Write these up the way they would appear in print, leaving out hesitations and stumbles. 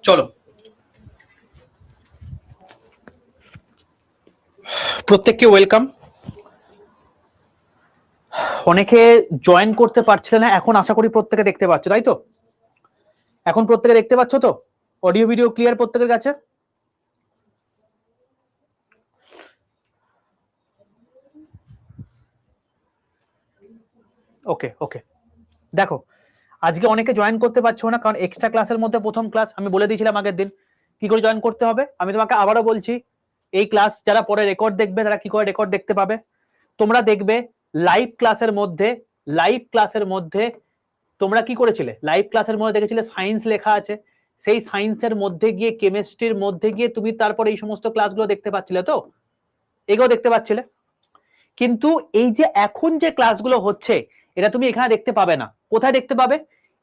চলো প্রত্যেককে ওয়েলকাম। অনেকে জয়েন করতে পারছিল না, এখন আশা করি প্রত্যেকে দেখতে পাচ্ছ, তাই তো? এখন প্রত্যেকে দেখতে পাচ্ছ তো? অডিও ভিডিও ক্লিয়ার প্রত্যেকের কাছে? ওকে ওকে, দেখো আজকে অনেকে জয়েন করতে পারছো না, কারণ এক্সট্রা ক্লাসের মধ্যে প্রথম ক্লাস আমি বলে দিয়েছিলাম আগের দিন কি করে জয়েন করতে হবে। আমি তোমাকে আবারও বলছি, এই ক্লাস যারা পরে রেকর্ড দেখবে তারা কি করে রেকর্ড দেখতে পাবে। তোমরা দেখবে লাইভ ক্লাসের মধ্যে তোমরা কি করেছিলে, লাইভ ক্লাসের মধ্যে দেখেছিলে সায়েন্স লেখা আছে, সেই সায়েন্সের মধ্যে গিয়ে কেমিস্ট্রির মধ্যে গিয়ে তুমি তারপরে এই সমস্ত ক্লাসগুলো দেখতে পাচ্ছিলে, তো এগুলো দেখতে পাচ্ছিলে। কিন্তু এই যে এখন যে ক্লাসগুলো হচ্ছে এটা তুমি এখানে দেখতে পাবে না। কোথায় দেখতে পাবে?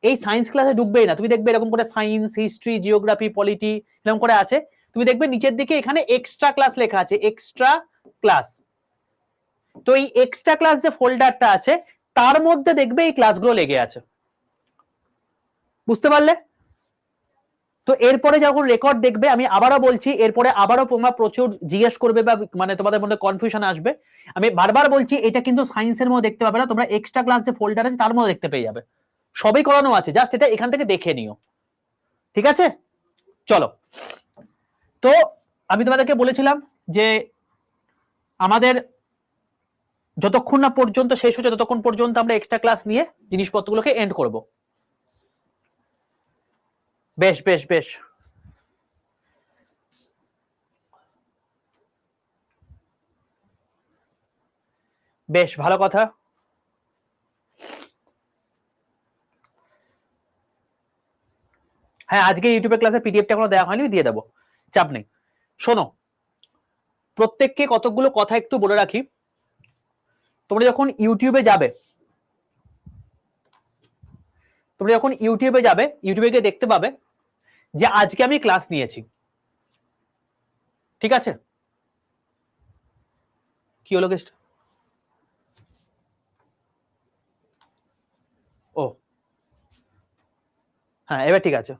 এই সায়েন্স ক্লাসে ঢুকবেই না, তুমি দেখবে এরকম করে সায়েন্স, হিস্ট্রি, জিওগ্রাফি, পলিটি এরকম করে আছে। তুমি দেখবে নিচের দিকে এখানে এক্সট্রা ক্লাস লেখা আছে, এক্সট্রা ক্লাস। তো এই এক্সট্রা ক্লাস যে ফোল্ডারটা আছে তার মধ্যে দেখবে এই ক্লাসগুলো লেগে আছে, বুঝতে পারলে? তো এরপরে যখন রেকর্ড দেখবে, আমি আবারও বলছি, এরপরে আবারও তোমরা প্রচুর জিজ্ঞেস করবে বা মানে তোমাদের মধ্যে কনফিউশন আসবে। আমি বারবার বলছি এটা কিন্তু সায়েন্সের মধ্যে দেখতে পাবে না, তোমরা এক্সট্রা ক্লাস যে ফোল্ডার আছে তার মধ্যে দেখতে পেয়ে যাবে। সবই করানো আছে, জাস্ট এটা এখান থেকে দেখে নিও, ঠিক আছে? চলো, তো আমি তোমাদেরকে বলেছিলাম যে আমাদের যতক্ষণ না পর্যন্ত শেষ হচ্ছে ততক্ষণ পর্যন্ত আমরা এক্সট্রা ক্লাস নিয়ে জিনিসপত্রগুলোকে এন্ড করব। বেশ বেশ বেশ, বেশ ভালো কথা। হ্যাঁ, আজকে ইউটিউবে ক্লাসে পিডিএফটা এখনো দেওয়া হয়নি, দিয়ে দেবো, চাপ নেই। শোনো, প্রত্যেককে কতগুলো কথা একটু বলে রাখি। তোমরা যখন ইউটিউবে যাবে ইউটিউবে গিয়ে দেখতে পাবে যে আজকে আমি ক্লাস নিয়েছি, ঠিক আছে? কি হলো গেস্ট? ও হ্যাঁ, এবার ঠিক আছে।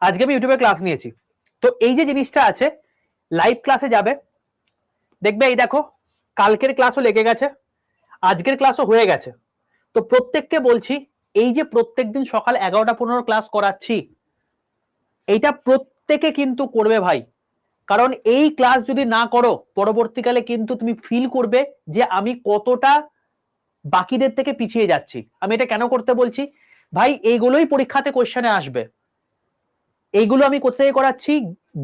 আজকে আমি ইউটিউবে ক্লাস নিয়েছি, তো এই যে জিনিসটা আছে, লাইভ ক্লাসে যাবে, দেখবে এই দেখো কালকের ক্লাসও লেগে গেছে, আজকের ক্লাসও হয়ে গেছে। তো প্রত্যেককে বলছি, এই যে প্রত্যেকদিন সকাল 11টা 15 ক্লাস করাচ্ছি, এইটা প্রত্যেকে কিন্তু করবে ভাই। কারণ এই ক্লাস যদি না করো পরবর্তীকালে কিন্তু তুমি ফিল করবে যে আমি কতটা বাকিদের থেকে পিছিয়ে যাচ্ছি। আমি এটা কেন করতে বলছি ভাই, এইগুলোই পরীক্ষাতে কোশ্চেনে আসবে। এইগুলো আমি কোথায় করাচ্ছি?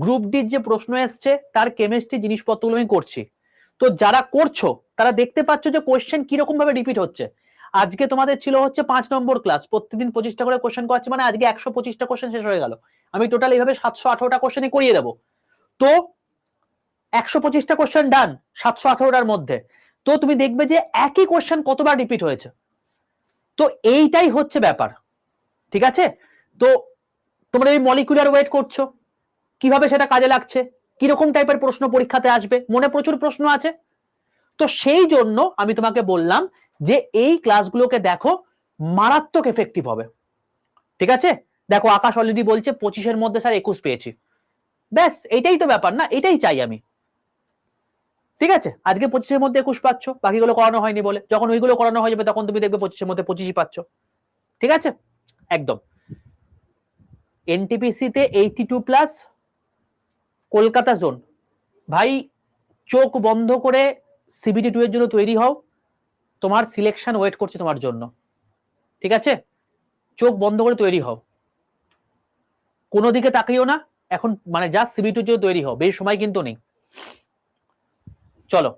গ্রুপ ডির যে প্রশ্ন এসছে তার কেমিস্ট্রি জিনিসপত্রগুলো আমি করছি। তো যারা করছো তারা দেখতে পাচ্ছ যে কোশ্চেন কিরকম ভাবে রিপিট হচ্ছে। আজকে তোমাদের ছিল হচ্ছে 5 নম্বর ক্লাস, প্রত্যেকদিন 25টা করে কোশ্চেন করাচ্ছে, মানে আজকে 125টা কোশ্চেন শেষ হয়ে গেল। আমি টোটাল এইভাবে 718টা কোশ্চেনই করিয়ে দেবো। তো 125টা কোশ্চেন ডান 718টার মধ্যে। তো তুমি দেখবে যে একই কোশ্চেন কতবার রিপিট হয়েছে। তো এইটাই হচ্ছে ব্যাপার, ঠিক আছে? তো তোমরা এই মলিকুলার ওয়েট করছো, কিভাবে সেটা কাজে লাগছে, কিরকম টাইপের প্রশ্ন পরীক্ষাতে আসবে, মনে প্রচুর প্রশ্ন আছে। তো সেই জন্য আমি তোমাকে বললাম যে এই ক্লাসগুলোকে দেখো, মারাত্মক এফেক্টিভ হবে, ঠিক আছে? দেখো আকাশ অলরেডি বলছে 25-এর মধ্যে স্যার 21 পেয়েছি। ব্যাস এইটাই তো ব্যাপার না, এটাই চাই আমি, ঠিক আছে? আজকে 25-এর মধ্যে 21 পাচ্ছ, বাকিগুলো করানো হয়নি বলে। যখন ওইগুলো করানো হয়ে যাবে তখন তুমি দেখবে 25-এর মধ্যে 25ই পাচ্ছ, ঠিক আছে? একদম। এনটিপিসি তে 82+, কলকাতা জোন। ভাই চোখ বন্ধ করে সিবিটি 2 এর জন্য তৈরি হও, তোমার সিলেকশন ওয়েট করছে তোমার জন্য, ঠিক আছে? চোখ বন্ধ করে তৈরি হও, কোনো দিকে তাকিও না এখন, মানে জাস্ট সিবিটি 2 এর জন্য তৈরি হও, বেশি সময় কিন্তু নেই। চলো,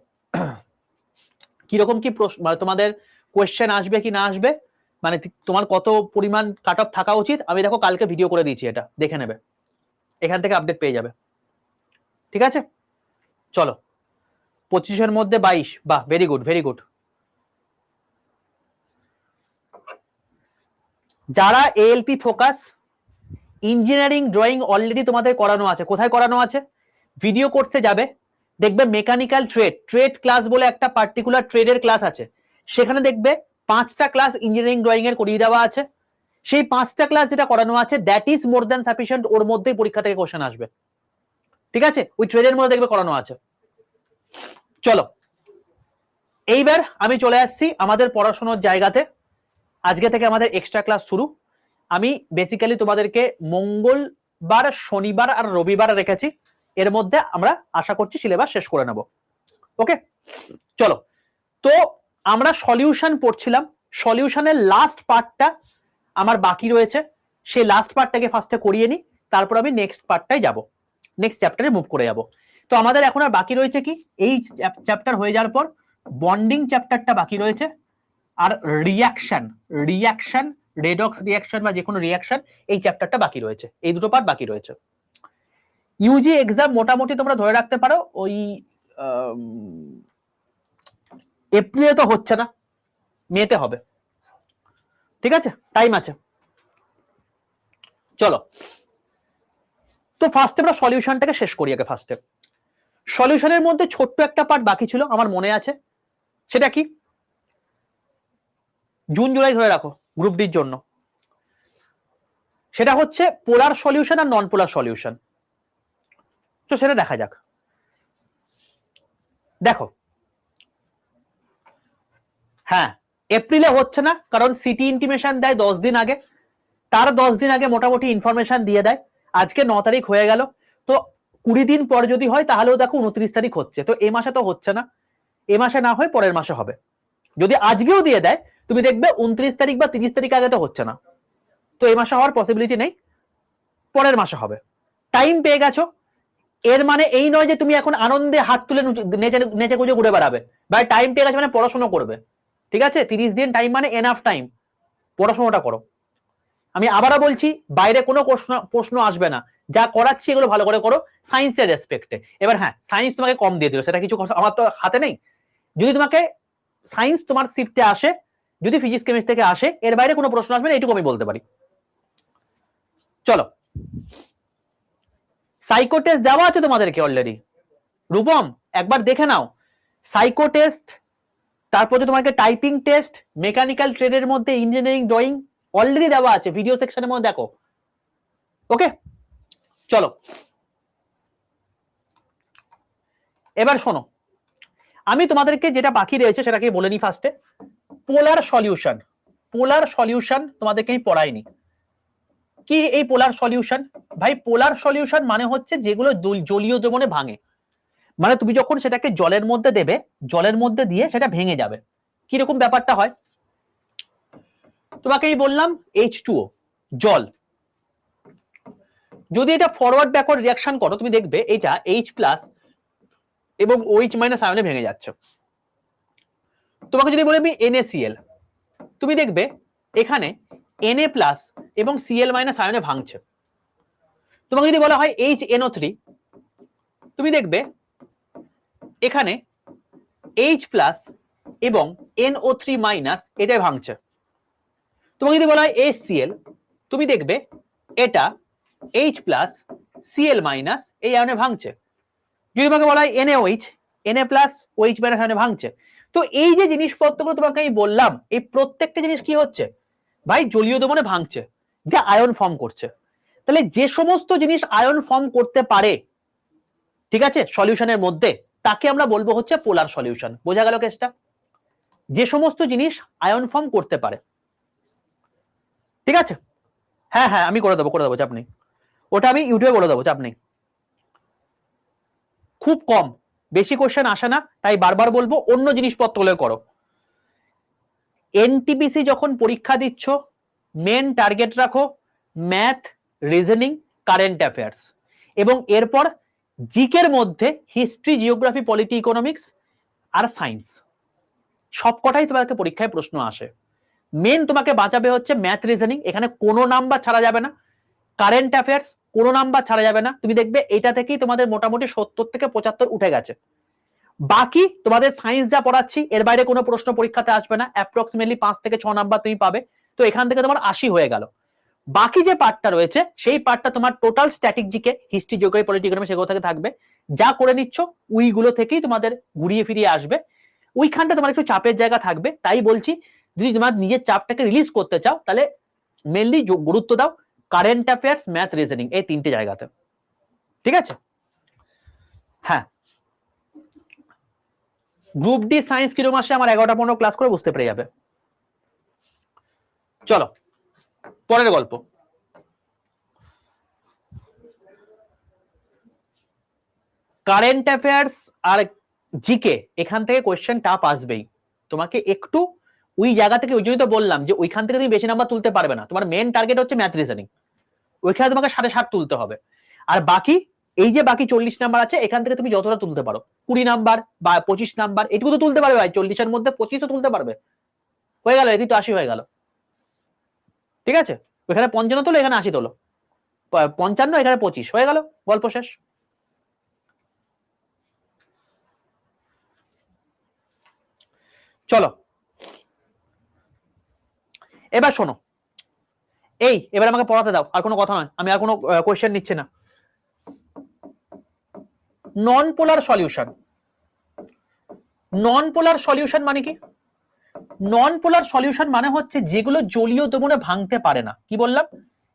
কিরকম কি প্রশ্ন, মানে তোমাদের কোয়েশ্চেন আসবে কি না আসবে, মানে তোমার কত পরিমাণ কাট অফ থাকা উচিত, আমি দেখো কালকে ভিডিও করে দিয়েছি, এটা দেখে নেবে, এখান থেকে আপডেট পেয়ে যাবে, ঠিক আছে? চলো, 25-এর মধ্যে 22, বাহ, ভেরি গুড ভেরি গুড। যারা ALP focus, engineering drawing already তোমাদের করানো আছে। কোথায় করানো আছে? ভিডিও কোর্সে যাবে, দেখবে মেকানিক্যাল ট্রেড ক্লাস বলে একটা পার্টিকুলার ট্রেডের ক্লাস আছে, সেখানে দেখবে 5টা ক্লাস ইঞ্জিনিয়ারিং ড্রয়িং এর করিয়ে দেওয়া আছে। সেই 5টা ক্লাস যেটা করানো আছে that is more than sufficient, ওর মধ্যেই পরীক্ষা থেকে কোশ্চেন আসবে। ঠিক আছে, ওই ট্রেডের মধ্যে দেখবে করানো আছে। চলো এইবার আমি চলে আসছি আমাদের পড়াশোনার জায়গাতে। আজকে থেকে আমাদের এক্সট্রা ক্লাস শুরু। আমি বেসিক্যালি তোমাদেরকে মঙ্গলবার, শনিবার আর রবিবার রেখেছি, এর মধ্যে আমরা আশা করছি সিলেবাস শেষ করে নেব। ওকে চলো, তো আমরা সলিউশন পড়ছিলাম, সলিউশনের লাস্ট পার্টটা আমার বাকি রয়েছে, সেই লাস্ট পার্টটাকে ফার্স্টে করিয়ে নিই, তারপর আমি নেক্সট পার্টটাই যাব, নেক্সট চ্যাপ্টারে মুভ করে যাব। তো আমাদের এখন আর বাকি রয়েছে কি, এই চ্যাপ্টার হয়ে যাওয়ার পর বন্ডিং চ্যাপ্টারটা বাকি রয়েছে, আর রিয়াকশন, রেডক্স রিয়াকশন বা যে কোনো রিয়াকশন, এই চ্যাপ্টারটা বাকি রয়েছে, এই দুটো পার্ট বাকি রয়েছে। ইউজি এক্সাম মোটামুটি তোমরা ধরে রাখতে পারো ওই এপ্রিলে তো হচ্ছে না, মেতে হবে। ঠিক আছে, টাইম আছে। চলো, তো ফার্স্টে আমরা সলিউশনটাকে শেষ করি আগে। ফার্স্টে সলিউশনের মধ্যে ছোট্ট একটা পার্ট বাকি ছিল আমার মনে আছে, সেটা কি জুন জুলাই ধরে রাখো গ্রুপ ডির জন্য, সেটা হচ্ছে পোলার সলিউশন আর নন পোলার সলিউশন। তো সেটা দেখা যাক। দেখো হ্যাঁ, এপ্রিলে হচ্ছে না কারণ সিটি ইন্টিমেশন দেয় 10 দিন আগে, তার 10 দিন আগে মোটামুটি ইনফরমেশন দিয়ে দেয়। আজকে 9 তারিখ হয়ে গেল, তো 20 দিন পর যদি হয় তাহলেও দেখো 29 তারিখ হচ্ছে, তো এ মাসে তো হচ্ছে না, এ মাসে না হয় পরের মাসে হবে। যদি আজকেও দিয়ে দেয় তুমি দেখবে 29 তারিখ বা 30 তারিখ আগে তো হচ্ছে না, তো এই মাসে হওয়ার পসিবিলিটি নেই, পরের মাসে হবে। টাইম পেয়ে গেছো, এর মানে এই নয় যে তুমি এখন আনন্দে হাত তুলে নেচে গুজে ঘুরে বেড়াবে, ভাই টাইম পেয়ে গেছে মানে পড়াশোনা করবে। ঠিক আছে, 30 দিন টাইম মানে এনাফ টাইম, পড়াশোনাটা করো। আমি আবারও বলছি, বাইরে কোনো প্রশ্ন আসবে না, যা করাচ্ছি এগুলো ভালো করে করো সায়েন্সের রেসপেক্টে। এবার হ্যাঁ, সায়েন্স তোমাকে কম দিয়ে দিল, সেটা কিছু আমার তো হাতে নেই। যদি তোমাকে সায়েন্স তোমার শিফটে আসে, যদি ফিজিক্স কেমিস্ট্রি থেকে আসে, এর বাইরে কোনো প্রশ্ন আসবে না, এইটুকু আমি বলতে পারি। চলো, সাইকো টেস্ট দেওয়া আছে তোমাদেরকে অলরেডি, রূপম একবার দেখে নাও। সাইকো টেস্ট, তারপর তোমাকে টাইপিং টেস্ট, মেকানিক্যাল ট্রেডের মধ্যে ইঞ্জিনিয়ারিং ড্রয়িং অলরেডি দেওয়া আছে, ভিডিও সেকশনের মধ্যে দেখো। ওকে চলো, এবার শোনো, আমি তোমাদেরকে যেটা বাকি রয়েছে সেটাকে বলে নি ফার্স্টে। পোলার সলিউশন, পোলার সলিউশন তোমাদেরকে আমি পড়াইনি। কি এই পোলার সলিউশন? ভাই পোলার সলিউশন মানে হচ্ছে যেগুলো জলীয় দ্রবণে ভাঙে, মানে তুমি যখন সেটাকে জলের মধ্যে দেবে, জলের মধ্যে দিয়ে সেটা ভেঙে যাবে। কিরকম ব্যাপারটা হয় তোমাকে এই বললাম, H2O জল, যদি এটা ফরওয়ার্ড ব্যাকওয়ার্ড রিঅ্যাকশন করো তুমি দেখবে এটা H+ এবং OH- আয়নে ভেঙে যাচ্ছে। তোমাকে যদি বলে আমি NaCl, তুমি দেখবে এখানে Na+ এবং Cl- আয়নে ভাঙছে। তোমাকে যদি বলা হয় HNO3, তুমি দেখবে এখানে H+ এবং NO3- এটাই ভাঙছে। তোমাকে যদি বলা হয় HCl, তুমি দেখবে এটা H+ Cl- এই আয়নে ভাঙছে। যদি তোমাকে বলা হয় NaOH, Na+ OH- আয়নে ভাঙছে। তো এই যে জিনিসপত্রগুলো তোমাকে আমি বললাম, এই প্রত্যেকটা জিনিস কি হচ্ছে ভাই জলীয় দ্রবণে ভাঙছে, যা আয়ন ফর্ম করছে। তাহলে যে সমস্ত জিনিস আয়ন ফর্ম করতে পারে, ঠিক আছে, সলিউশনের মধ্যে, তাকে আমরা বলবো হচ্ছে পোলার সলিউশন। বোঝা গেল কেসটা? যে সমস্ত জিনিস আয়ন ফর্ম করতে পারে, ঠিক আছে। হ্যাঁ হ্যাঁ আমি করে দেবো চাপ নেই, ওটা আমি ইউটিউবে বলে দেবো, চাপ নেই। খুব কম, বেশি কোশ্চেন আসে না, তাই বারবার বলবো অন্য জিনিসপত্রগুলো করো। এনটিপিসি যখন পরীক্ষা দিচ্ছ, মেন টার্গেট রাখো ম্যাথ, রিজনিং, কারেন্ট অ্যাফেয়ার্স, এবং এরপর জিকের মধ্যে হিস্ট্রি, জিওগ্রাফি, পলিটি, ইকোনমিক্স আর সায়েন্স, সবকটাই তোমাকে পরীক্ষায় প্রশ্ন আসে। মেন তোমাকে বাঁচাবে হচ্ছে ম্যাথ, রিজনিং, এখানে কোনো নাম্বার ছাড়া যাবে না। কারেন্ট অ্যাফেয়ার্স কোনো নাম্বার ছাড়া যাবে না, তুমি দেখবে এটা থেকেই তোমাদের মোটামুটি 70 থেকে 75 উঠে গেছে। বাকি তোমাদের সায়েন্স যা পড়াচ্ছি এর বাইরে কোনো প্রশ্ন পরীক্ষাতে আসবে না, অ্যাপ্রক্সিমেটলি 5 থেকে 6 নাম্বার তুমি পাবে, তো এখান থেকে তোমার 80 হয়ে গেল। বাকি যে পার্টটা রয়েছে সেই পার্টটা তোমার total static GK, history, geography, polity, economics সেগুলো থেকে থাকবে। যা করে নিচ্ছ উইগুলো থেকেই তোমাদের ঘুরিয়ে ফিরিয়ে আসবে, ওইখানটা তোমার একটু চাপের জায়গা থাকবে। তাই বলছি যদি তোমার নিজের চাপটাকে রিলিজ করতে চাও তাহলে মেনলি গুরুত্ব দাও কারেন্ট অ্যাফেয়ার্স, ম্যাথ, রিজনিং, এই তিনটে জায়গাতে। ঠিক আছে? হ্যাঁ, গ্রুপ ডি সায়েন্স কিরকম আসে আমার 11টা 15 ক্লাস করে বুঝতে পেরে যাবে। চলো পরের গল্প। কারেন্ট অ্যাফেয়ার্স আর জিকে এখান থেকে কোয়েশ্চেন টাফ আসবেই, তোমাকে একটু ওই জায়গা থেকে, ওই জন্যই তো বললাম যে ওইখান থেকে তুমি বেশি নাম্বার তুলতে পারবে না, তোমার মেন টার্গেট হচ্ছে ম্যাথ রিজনিং, ওইখানে তোমাকে 60 তুলতে হবে। আর বাকি এই যে বাকি 40 নাম্বার আছে এখান থেকে তুমি যতটা তুলতে পারো, 20 নাম্বার বা 25 নাম্বার এটুকু তো তুলতে পারবে ভাই, 40-এর মধ্যে 25 তো তুলতে পারবে, হয়ে গেল, এদিকে তো 80 হয়ে গেল। ঠিক আছে? ওইখানে 55 তোলো, এখানে 80 তোলো, 55 এখানে 25 হয়ে গেল, গল্প শেষ। চলো এবার শোনো, এবার আমাকে পড়াতে দাও, আর কোনো কথা নয়, আমি আর কোনো কোয়েশ্চেন নিচ্ছি না। নন পোলার সলিউশন। নন পোলার সলিউশন মানে কি? নন পোলার সলিউশন মানে হচ্ছে যেগুলো জলীয় দ্রবণে ভাঙতে পারে না। কি বললাম?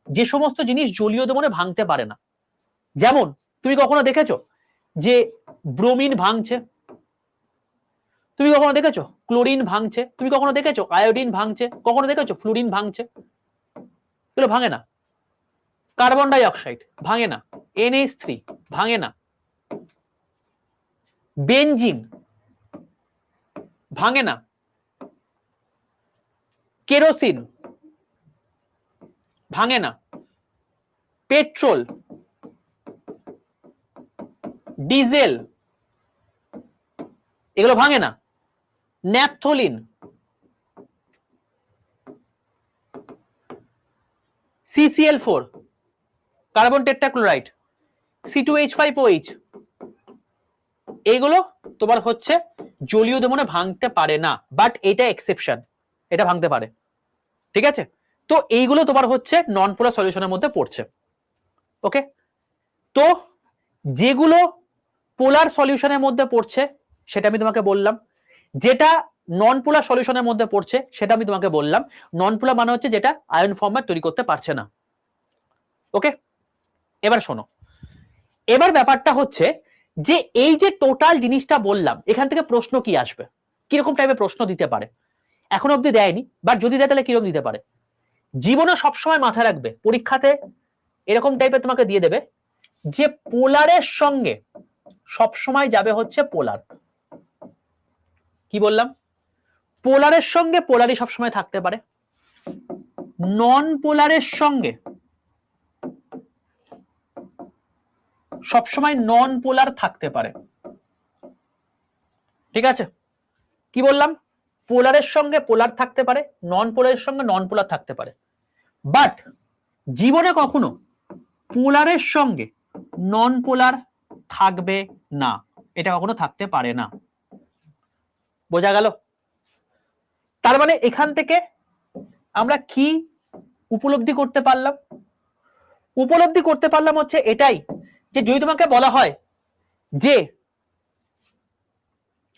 যে সমস্ত জিনিস জলীয় দ্রবণে ভাঙতে পারে না। যেমন তুমি কখনো দেখেছো যে ব্রোমিন ভাঙছে? তুমি কখনো দেখেছো ক্লোরিন ভাঙছে? তুমি কখনো দেখেছো আয়োডিন ভাঙছে? কখনো দেখেছো ফ্লুরিন ভাঙছে? এগুলো ভাঙে না। কার্বন ডাই অক্সাইড ভাঙে না, NH3 ভাঙে না, বেনজিন ভাঙে না, কেরোসিন ভাঙে না, পেট্রোল, ডিজেল এগুলো ভাঙে না, naphthalene, CCl4 carbon tetrachloride, C2H5OH এইগুলো তোমার হচ্ছে জলীয় দ্রবণে ভাঙতে পারে না, বাট এটা এক্সেপশন, এটা ভাঙতে পারে। ঠিক আছে? তো এইগুলো তোমার হচ্ছে নন পোলার সলিউশনের মধ্যে পড়ছে। ওকে, তো যেগুলো পোলার সলিউশনের মধ্যে পড়ছে সেটা আমি তোমাকে বললাম, যেটা নন পোলার সলিউশনের মধ্যে পড়ছে সেটা আমি তোমাকে বললাম। নন পোলার মানে হচ্ছে যেটা আয়ন ফর্ম্যাট তৈরি করতে পারছে না। ওকে, এবার শোনো, এবার ব্যাপারটা হচ্ছে যে এই যে টোটাল জিনিসটা বললাম এখান থেকে প্রশ্ন কি আসবে, কিরকম টাইপের প্রশ্ন দিতে পারে, এখন অব্দি দেয়নি, বাট যদি দেয় তাহলে কিরকম দিতে পারে। জীবনে সবসময় মাথায় রাখবে, পরীক্ষাতে এরকম টাইপের তোমাকে দিয়ে দেবে যে পোলারের সঙ্গে সবসময় যাবে হচ্ছে পোলার। কি বললাম? পোলারের সঙ্গে পোলারই সবসময় থাকতে পারে, নন পোলারের সঙ্গে সবসময় নন পোলার থাকতে পারে। ঠিক আছে? কি বললাম? পোলারের সঙ্গে পোলার থাকতে পারে, নন পোলারের সঙ্গে নন পোলার থাকতে পারে, বাট জীবনে কখনো পোলারের সঙ্গে নন পোলার থাকবে না, এটা কখনো থাকতে পারে না। বোঝা গেল? তার মানে এখান থেকে আমরা কি উপলব্ধি করতে পারলাম? উপলব্ধি করতে পারলাম হচ্ছে এটাই, যে যদি তোমাকে বলা হয় যে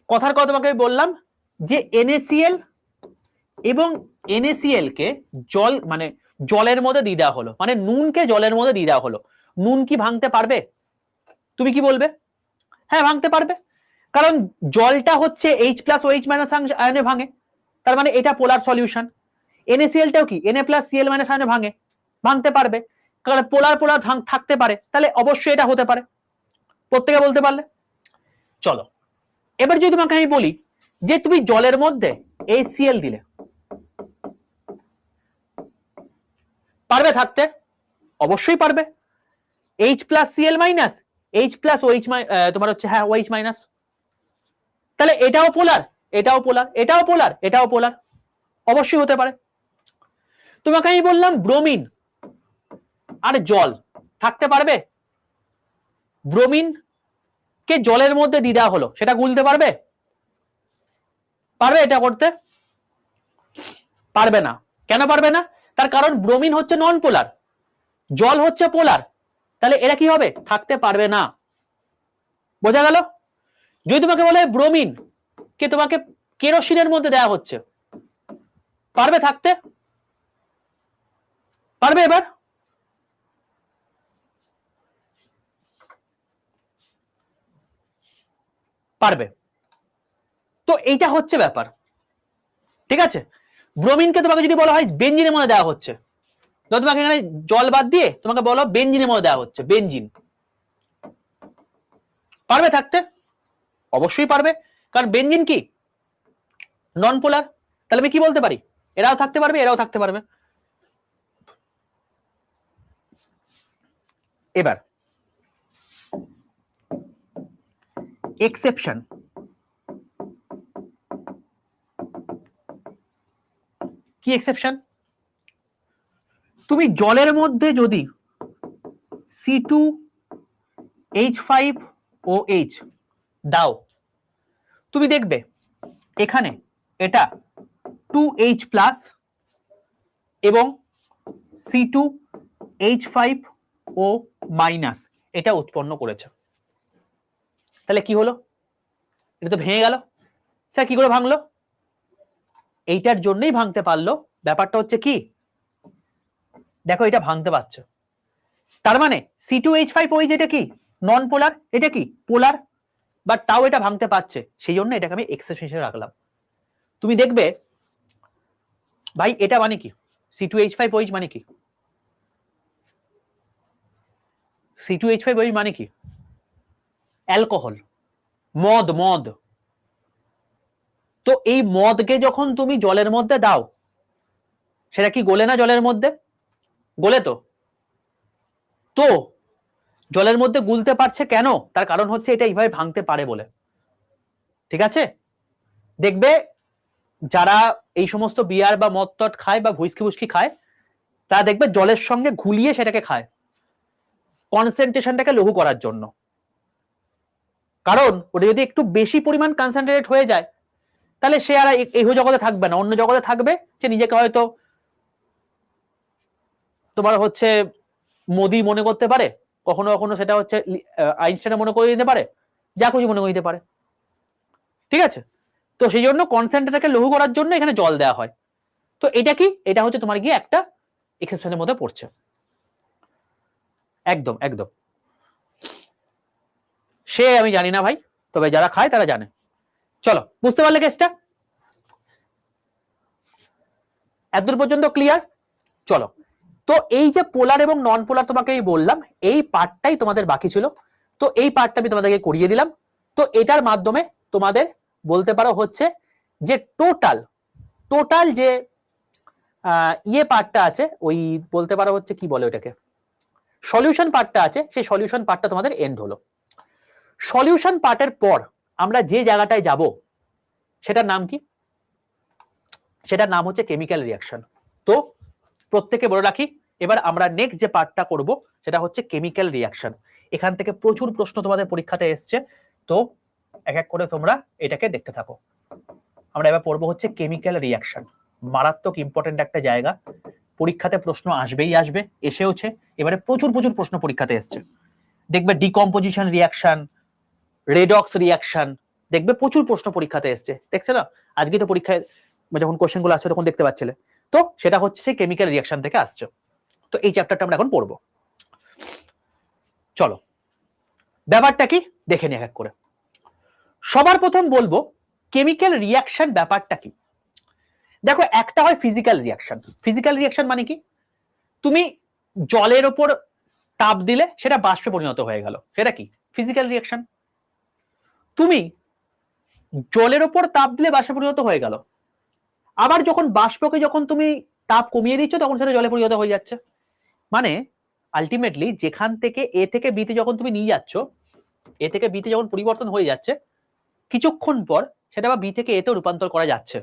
কথার কথা তোমাকে বললাম যে NaCl এবং NaCl কে জল মানে জলের মধ্যে দিয়ে দেওয়া হলো, মানে নুনকে জলের মধ্যে দিয়ে দেওয়া হলো, নুন কি ভাঙতে পারবে? তুমি কি বলবে? হ্যাঁ ভাঙতে পারবে, কারণ জলটা হচ্ছে H+OH- আয়নে ভাঙে, তার মানে এটা পোলার সলিউশন। NaCl টাও কি Na+Cl- আয়নে ভাঙে, ভাঙতে পারবে, কারণ পোলার পোলার থাকতে পারে, তাহলে অবশ্যই এটা হতে পারে। প্রত্যেকে বলতে পারলে। চলো এবার যদি তোমাকে আমি বলি যে তুমি জলের মধ্যে HCl দিলে, পারবে থাকতে? অবশ্যই পারবে। H+Cl- H+OH তোমার হচ্ছে হ্যাঁ OH-, তাহলে এটাও পোলার, এটাও পোলার, এটাও পোলার, এটাও পোলার, অবশ্যই হতে পারে। তোমাকে আমি বললাম ব্রোমিন আর জল থাকতে পারবে, ব্রোমিন কে জলের মধ্যে দিয়ে দেওয়া হলো, সেটা গুলতে পারবে? পারবে এটা করতে? পারবে না। কেন পারবে না? তার কারণ ব্রোমিন হচ্ছে নন পোলার, জল হচ্ছে পোলার, তাহলে এরা কি হবে? থাকতে পারবে না। বোঝা গেল? যদি তোমাকে বলে ব্রোমিন কে তোমাকে কেরোসিনের মধ্যে দেওয়া হচ্ছে, পারবে থাকতে? পারবে এবার? পারবে। তো এইটা হচ্ছে ব্যাপার, ঠিক আছে। ব্রোমিনকে তোমাকে যদি বলা হয় বেঞ্জিনের মধ্যে দেওয়া হচ্ছে, তো তোমাকে এখানে জল বাদ দিয়ে তোমাকে বলো বেঞ্জিনের মধ্যে দেওয়া হচ্ছে, বেঞ্জিন, পারবে থাকতে? অবশ্যই পারবে, কারণ বেঞ্জিন কি নন পোলার। তাহলে আমি কি বলতে পারি, এরাও থাকতে পারবে এরাও থাকতে পারবে। এবার এক্সেপশন, কি এক্সেপশন? তুমি জলের মধ্যে যদি C2H5OH দাও, তুমি দেখবে এখানে এটা 2H প্লাস এবং C2H5O মাইনাস এটা উৎপন্ন করেছে। তাহলে কি হলো, এটা তো ভেঙে গেল। স্যার কি করে ভাঙলো? এইটার জন্যই ভাঙতে পারলো। ব্যাপারটা হচ্ছে কি, দেখো এটা ভাঙতে পারছে, তার মানে C2H5OH এটা কি নন পোলার, এটা কি পোলার, বাট তাও এটা ভাঙতে পারছে, সেই জন্য এটাকে আমি এক্সেপশন হিসেবে রাখলাম। তুমি দেখবে ভাই এটা মানে কি, C2H5OH মানে কি, C2H5OH মানে কি অ্যালকোহল, মদ, মদ। তো এই মদকে যখন তুমি জলের মধ্যে দাও, সেটা কি গোলে না জলের মধ্যে? গোলে তো। তো জলের মধ্যে গুলতে পারছে কেন? তার কারণ হচ্ছে এটা এইভাবে ভাঙতে পারে বলে, ঠিক আছে। দেখবে যারা এই সমস্ত বিয়ার বা মদ টদ খায় বা হুইস্কি ফুস্কি খায়, তারা দেখবে জলের সঙ্গে ঘুলিয়ে সেটাকে খায় কনসেন্ট্রেশনটাকে লঘু করার জন্য। কারণ ওটা যদি একটু বেশি পরিমাণ কনসেন্ট্রেট হয়ে যায়, তাহলে সে আর এই জগতে থাকবে না, অন্য জগতে থাকবে। সে নিজেকে হয়তো তোমার হচ্ছে মোদি মনে করতে পারে, কখনো কখনো সেটা হচ্ছে আইনস্টাইন মনে করে দিতে পারে, যা খুশি মনে করে দিতে পারে, ঠিক আছে। তো সেই জন্য কনসেন্ট্রেটটাকে লঘু করার জন্য এখানে জল দেওয়া হয়। তো এটা কি, এটা হচ্ছে তোমার গিয়ে একটা এক্সেপশনের মধ্যে পড়ছে। একদম একদম, সে আমি জানি না ভাই, তবে যারা খায় তারা জানে। চলো, বুঝতে পারলে কেসটা? এতদূর পর্যন্ত ক্লিয়ার? চলো, তো এই যে পোলার এবং নন পোলার তোমাকে আমি বললাম, এই পার্টটাই তোমাদের বাকি ছিল, তো এই পার্টটা আমি তোমাদেরকে করিয়ে দিলাম। তো এটার মাধ্যমে তোমাদের বলতে পারো হচ্ছে যে টোটাল টোটাল যে ইয়ে পার্টটা আছে, ওই বলতে পারো হচ্ছে কি বলে ওটাকে, সলিউশন পার্টটা আছে, সেই সলিউশন পার্টটা তোমাদের এন্ড হলো। সলিউশন পার্টের পর আমরা যে জায়গাটায় যাব সেটার নাম কি? সেটার নাম হচ্ছে কেমিক্যাল রিয়াকশন। তো প্রত্যেকে বলে রাখি, এবার আমরা নেক্সট যে পার্টটা করব সেটা হচ্ছে কেমিক্যাল রিয়াকশন। এখান থেকে প্রচুর প্রশ্ন তোমাদের পরীক্ষাতে এসছে, তো এক এক করে তোমরা এটাকে দেখতে থাকো। আমরা এবার পড়বো হচ্ছে কেমিক্যাল রিয়াকশন, মারাত্মক ইম্পর্টেন্ট একটা জায়গা, পরীক্ষাতে প্রশ্ন আসবেই আসবে, এসেওছে, এবারে প্রচুর প্রচুর প্রশ্ন পরীক্ষাতে এসছে। দেখবে ডিকম্পোজিশন রিয়াকশন, রেডক্স রিয়াকশন, দেখবে প্রচুর প্রশ্ন পরীক্ষাতে এসছে, দেখছে না? আজকে তো পরীক্ষায় যখন কোশ্চেন গুলো আসছে তখন দেখতে পাচ্ছিলে, তো সেটা হচ্ছে সেই কেমিক্যাল রিয়াকশন থেকে আসছে। তো এই চ্যাপ্টারটা আমরা এখন পড়বো। চলো, ব্যাপারটা কি দেখে নি এক এক করে। সবার প্রথম বলবো কেমিক্যাল রিয়াকশন ব্যাপারটা কি। দেখো, একটা হয় ফিজিক্যাল রিয়াকশন। ফিজিক্যাল রিয়াকশন মানে কি, তুমি জলের ওপর তাপ দিলে সেটা বাষ্পে পরিণত হয়ে গেল, সেটা কি ফিজিক্যাল রিয়াকশন। তুমি জলের ওপর তাপ দিলে বাষ্পে পরিণত হয়ে গেল, আবার যখন বাষ্পকে যখন তুমি তাপ কমিয়ে দিচ্ছ তখন সেটা জলে পরিণত হয়ে যাচ্ছে। মানে আলটিমেটলি যেখান থেকে এ থেকে বিতে যখন তুমি নিয়ে যাচ্ছ, এ থেকে বিতে যখন পরিবর্তন হয়ে যাচ্ছে, কিছুক্ষণ পর সেটা আবার বি থেকে এতে রূপান্তর করা যাচ্ছে।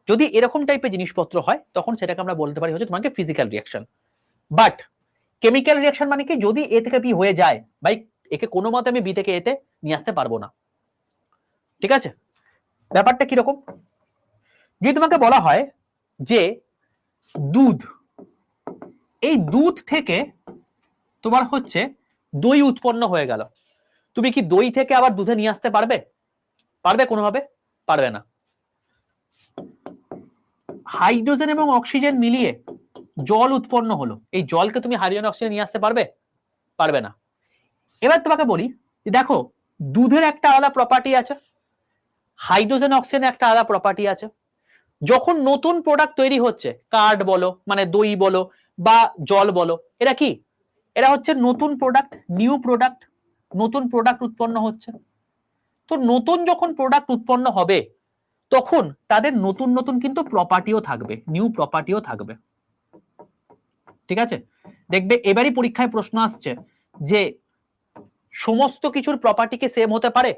যদি এরকম টাইপের জিনিসপত্র হয় তখন সেটাকে আমরা বলতে পারি হচ্ছে তোমাকে physical reaction. But chemical reaction মানে কি, যদি এ থেকে বি হয়ে যায়, ভাই একে কোনো মতে আমি বি থেকে এতে নিয়ে আসতে পারবো না, ঠিক আছে। ব্যাপারটা কিরকম, যদি তোমাকে বলা হয় যে দুধ, এই দুধ থেকে তোমার হচ্ছে দই উৎপন্ন হয়ে গেল, তুমি কি দই থেকে আবার দুধে নিয়ে আসতে পারবে? পারবে কোনোভাবে? পারবে না। হাইড্রোজেন এবং অক্সিজেন মিলিয়ে জল উৎপন্ন হলো, এই জলকে তুমি হাইড্রোজেন অক্সিজেন নিয়ে আসতে পারবে? পারবে না। এবার তোমাকে বলি, দেখো দুধের একটা আলাদা প্রপার্টি আছে, হাইড্রোজেন অক্সিজেন একটা আলাদা প্রপার্টি আছে। যখন নতুন প্রোডাক্ট তৈরি হচ্ছে, কার্ড বলো মানে দই বলো বা জল বলো, এরা কি, এরা হচ্ছে নতুন প্রোডাক্ট, নিউ প্রোডাক্ট, নতুন প্রোডাক্ট উৎপন্ন হচ্ছে। তো নতুন যখন প্রোডাক্ট উৎপন্ন হবে তখন তাদের নতুন নতুন কিন্তু প্রপার্টিও থাকবে, নিউ প্রপার্টিও থাকবে। ঠিক আছে, দেখবে এবারই পরীক্ষায় প্রশ্ন আসছে যে সমস্ত কিছুর প্রপার্টি কি সেম হতে পারে?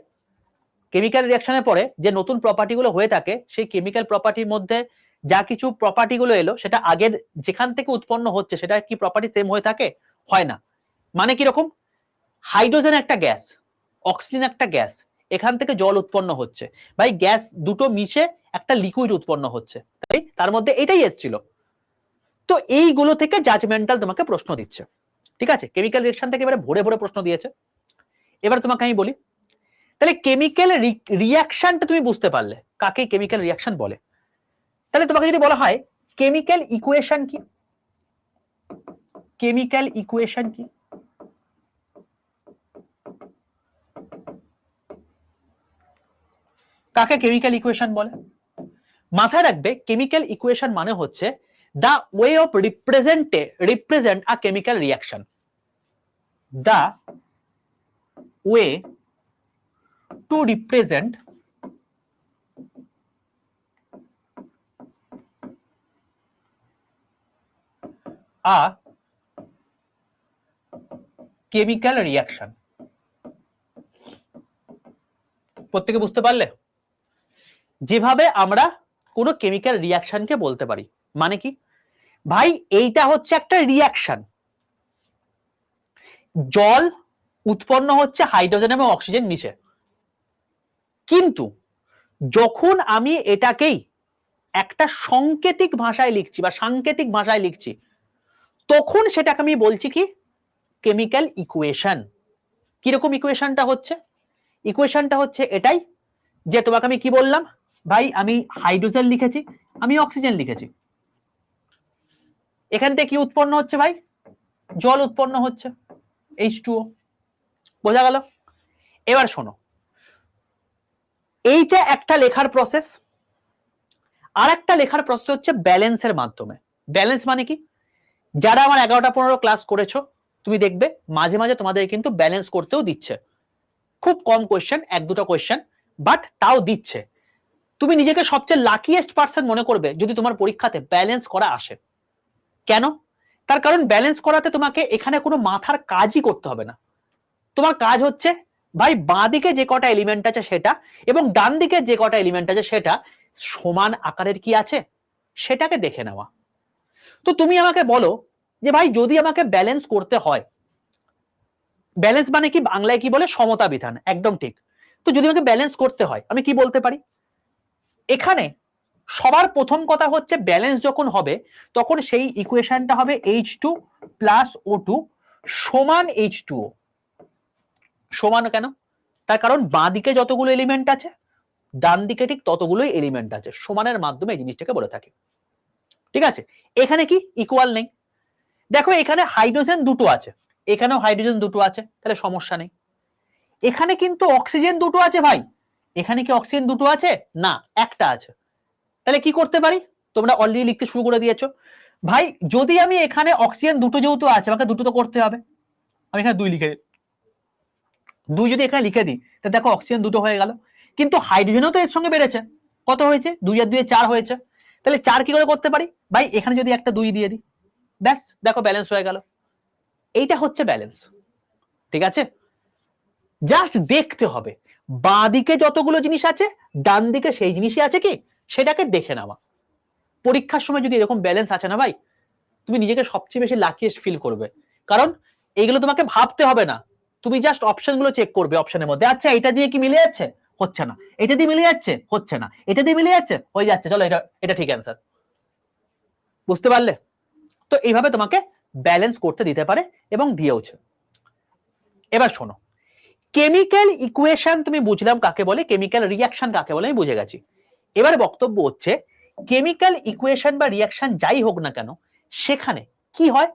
কেমিক্যাল রিঅ্যাকশনের পরে যে নতুন প্রপার্টিগুলো হয়ে থাকে, সেই কেমিক্যাল প্রপার্টির মধ্যে যা কিছু প্রপার্টিগুলো এলো সেটা আগের যেখান থেকে উৎপন্ন হচ্ছে সেটা কি প্রপার্টি সেম হয়ে থাকে? হয় না। মানে কি রকম, হাইড্রোজেন একটা গ্যাস, অক্সিজেন একটা গ্যাস, এখান থেকে জল উৎপন্ন হচ্ছে, ভাই গ্যাস দুটো মিশে একটা লিকুইড উৎপন্ন হচ্ছে, তাই তার মধ্যে এটাই এসেছিল। তো এইগুলো থেকে জাজমেন্টাল তোমাকে প্রশ্ন দিচ্ছে। ঠিক আছে, কেমিক্যাল রিঅ্যাকশন থেকে এবারে ভরে ভরে প্রশ্ন দিয়েছে। এবার তোমাকে আমি বলি, তাহলে কেমিক্যাল রিঅ্যাকশনটা তুমি বুঝতে পারলে কাকে কেমিক্যাল রিঅ্যাকশন বলে। তাহলে তোমাকে যদি বলা হয় কেমিক্যাল ইকুয়েশন কি, কেমিক্যাল ইকুয়েশন কি, কাকে কেমিক্যাল ইকুয়েশন বলে? মাথায় রাখবে কেমিক্যাল ইকুয়েশন মানে হচ্ছে the way of represent a chemical reaction, the way to represent a chemical reaction। প্রত্যেকে বুঝতে পারলে? যেভাবে আমরা কোনো কেমিক্যাল রিঅ্যাকশনকে বলতে পারি, মানে কি ভাই, এইটা হচ্ছে একটা রিঅ্যাকশন, জল উৎপন্ন হচ্ছে হাইড্রোজেন এবং অক্সিজেন মিশে, কিন্তু যখন আমি এটাকেই একটা সাংকেতিক ভাষায় লিখছি বা সাংকেতিক ভাষায় লিখছি, তখন সেটাকে আমি বলছি কি কেমিক্যাল ইকুয়েশন। কিরকম ইকুয়েশনটা হচ্ছে? ইকুয়েশনটা হচ্ছে এটাই যে তোমাকে আমি কি বললাম, ভাই আমি হাইড্রোজেন লিখেছি, আমি অক্সিজেন লিখেছি, এখান থেকে কি উৎপন্ন হচ্ছে ভাই? জল উৎপন্ন হচ্ছে, H2O। বোঝা গেল? এবার শোনো, এইটা একটা লেখার প্রসেস, আর একটা লেখার প্রসেস হচ্ছে ব্যালেন্সের মাধ্যমে। ব্যালেন্স মানে কি, যারা আমার 11টা-15 ক্লাস করেছো তুমি দেখবে মাঝে মাঝে তোমাদের কিন্তু ব্যালেন্স করতেও দিচ্ছে, খুব কম কোয়েশ্চেন, 1-2টা কোয়েশ্চেন, বাট তাও দিচ্ছে। তুমি নিজেকে সবচেয়ে লাকিয়েস্ট পারসন মনে করবে যদি তোমার পরীক্ষাতে ব্যালেন্স করা আসে। কেন? তার কারণ ব্যালেন্স করাতে তোমাকে এখানে কোনো মাথার কাজই করতে হবে না। তোমার কাজ হচ্ছে ভাই বাঁ দিকে যে কটা এলিমেন্ট আছে সেটা এবং ডান দিকে যে কটা এলিমেন্ট আছে সেটা সমান আকারের কি আছে সেটাকে দেখে নেওয়া। তো তুমি আমাকে বলো যে ভাই যদি আমাকে ব্যালেন্স করতে হয়, ব্যালেন্স মানে কি বাংলায় কি বলে? সমতা বিধান, একদম ঠিক। তো যদি আমাকে ব্যালেন্স করতে হয় আমি কি বলতে পারি? এখানে সবার প্রথম কথা হচ্ছে ব্যালেন্স যখন হবে তখন সেই ইকুয়েশনটা হবে H2 প্লাস O2 সমান H2O। সমান কেন? তার কারণ বাঁ দিকে যতগুলো এলিমেন্ট আছে ডান দিকে ঠিক ততগুলোই এলিমেন্ট আছে, সমানের মাধ্যমে এই জিনিসটাকে বলে থাকি। ঠিক আছে, এখানে কি ইকুয়াল নেই। দেখো এখানে হাইড্রোজেন দুটো আছে, এখানেও হাইড্রোজেন দুটো আছে, তাহলে সমস্যা নেই। এখানে কিন্তু অক্সিজেন দুটো আছে ভাই, এখানে কি অক্সিজেন দুটো আছে? না, একটা আছে। তাহলে কি করতে পারি? তোমরা অলরেডি লিখতে শুরু করে দিয়েছো। ভাই যদি আমি এখানে অক্সিজেন দুটো যেহেতু আছে আমাকে দুটো তো করতে হবে, আমি এখানে 2 লিখে দিই, 2 যদি এখানে লিখে দিই তাহলে দেখো অক্সিজেন দুটো হয়ে গেল, কিন্তু হাইড্রোজেনও তো এর সঙ্গে বেড়েছে, কত হয়েছে? 2 আর 2 4 হয়েছে। তাহলে 4 কি করে করতে পারি? ভাই এখানে যদি একটা 2 দিয়ে দিই, ব্যাস দেখো ব্যালেন্স হয়ে গেল। এইটা হচ্ছে ব্যালেন্স। ঠিক আছে, জাস্ট দেখতে হবে বাঁ দিকে যতগুলো জিনিস আছে ডান দিকে সেই জিনিসই আছে কি সেটাকে দেখে নেওয়া। পরীক্ষার সময় যদি এরকম ব্যালেন্স আছে না ভাই, তুমি নিজেকে সবচেয়ে বেশি লাকিয়েস্ট ফিল করবে, কারণ এইগুলো তোমাকে ভাবতে হবে না, তুমি জাস্ট অপশনগুলো চেক করবে, অপশনের মধ্যে আচ্ছা এটা দিয়ে কি মিলে যাচ্ছে, হচ্ছে না, এটা দিয়ে মিলে যাচ্ছে, হচ্ছে না, এটা দিয়ে মিলে যাচ্ছে, হয়ে যাচ্ছে, চলো এটা এটা ঠিক অ্যান্সার। বুঝতে পারলে? তো এইভাবে তোমাকে ব্যালেন্স করতে দিতে পারে এবং দিয়েওছে। এবার শোনো, কেমিক্যাল ইকুয়েশন তুমি বুঝলাম কাকে বলে, কেমিক্যাল রিঅ্যাকশন কাকে বলে আমি বুঝে গেছি। এবার বক্তব্য হচ্ছে কেমিক্যাল ইকুয়েশন বা রিয়াকশন যাই হোক না কেন, সেখানে কি হয়,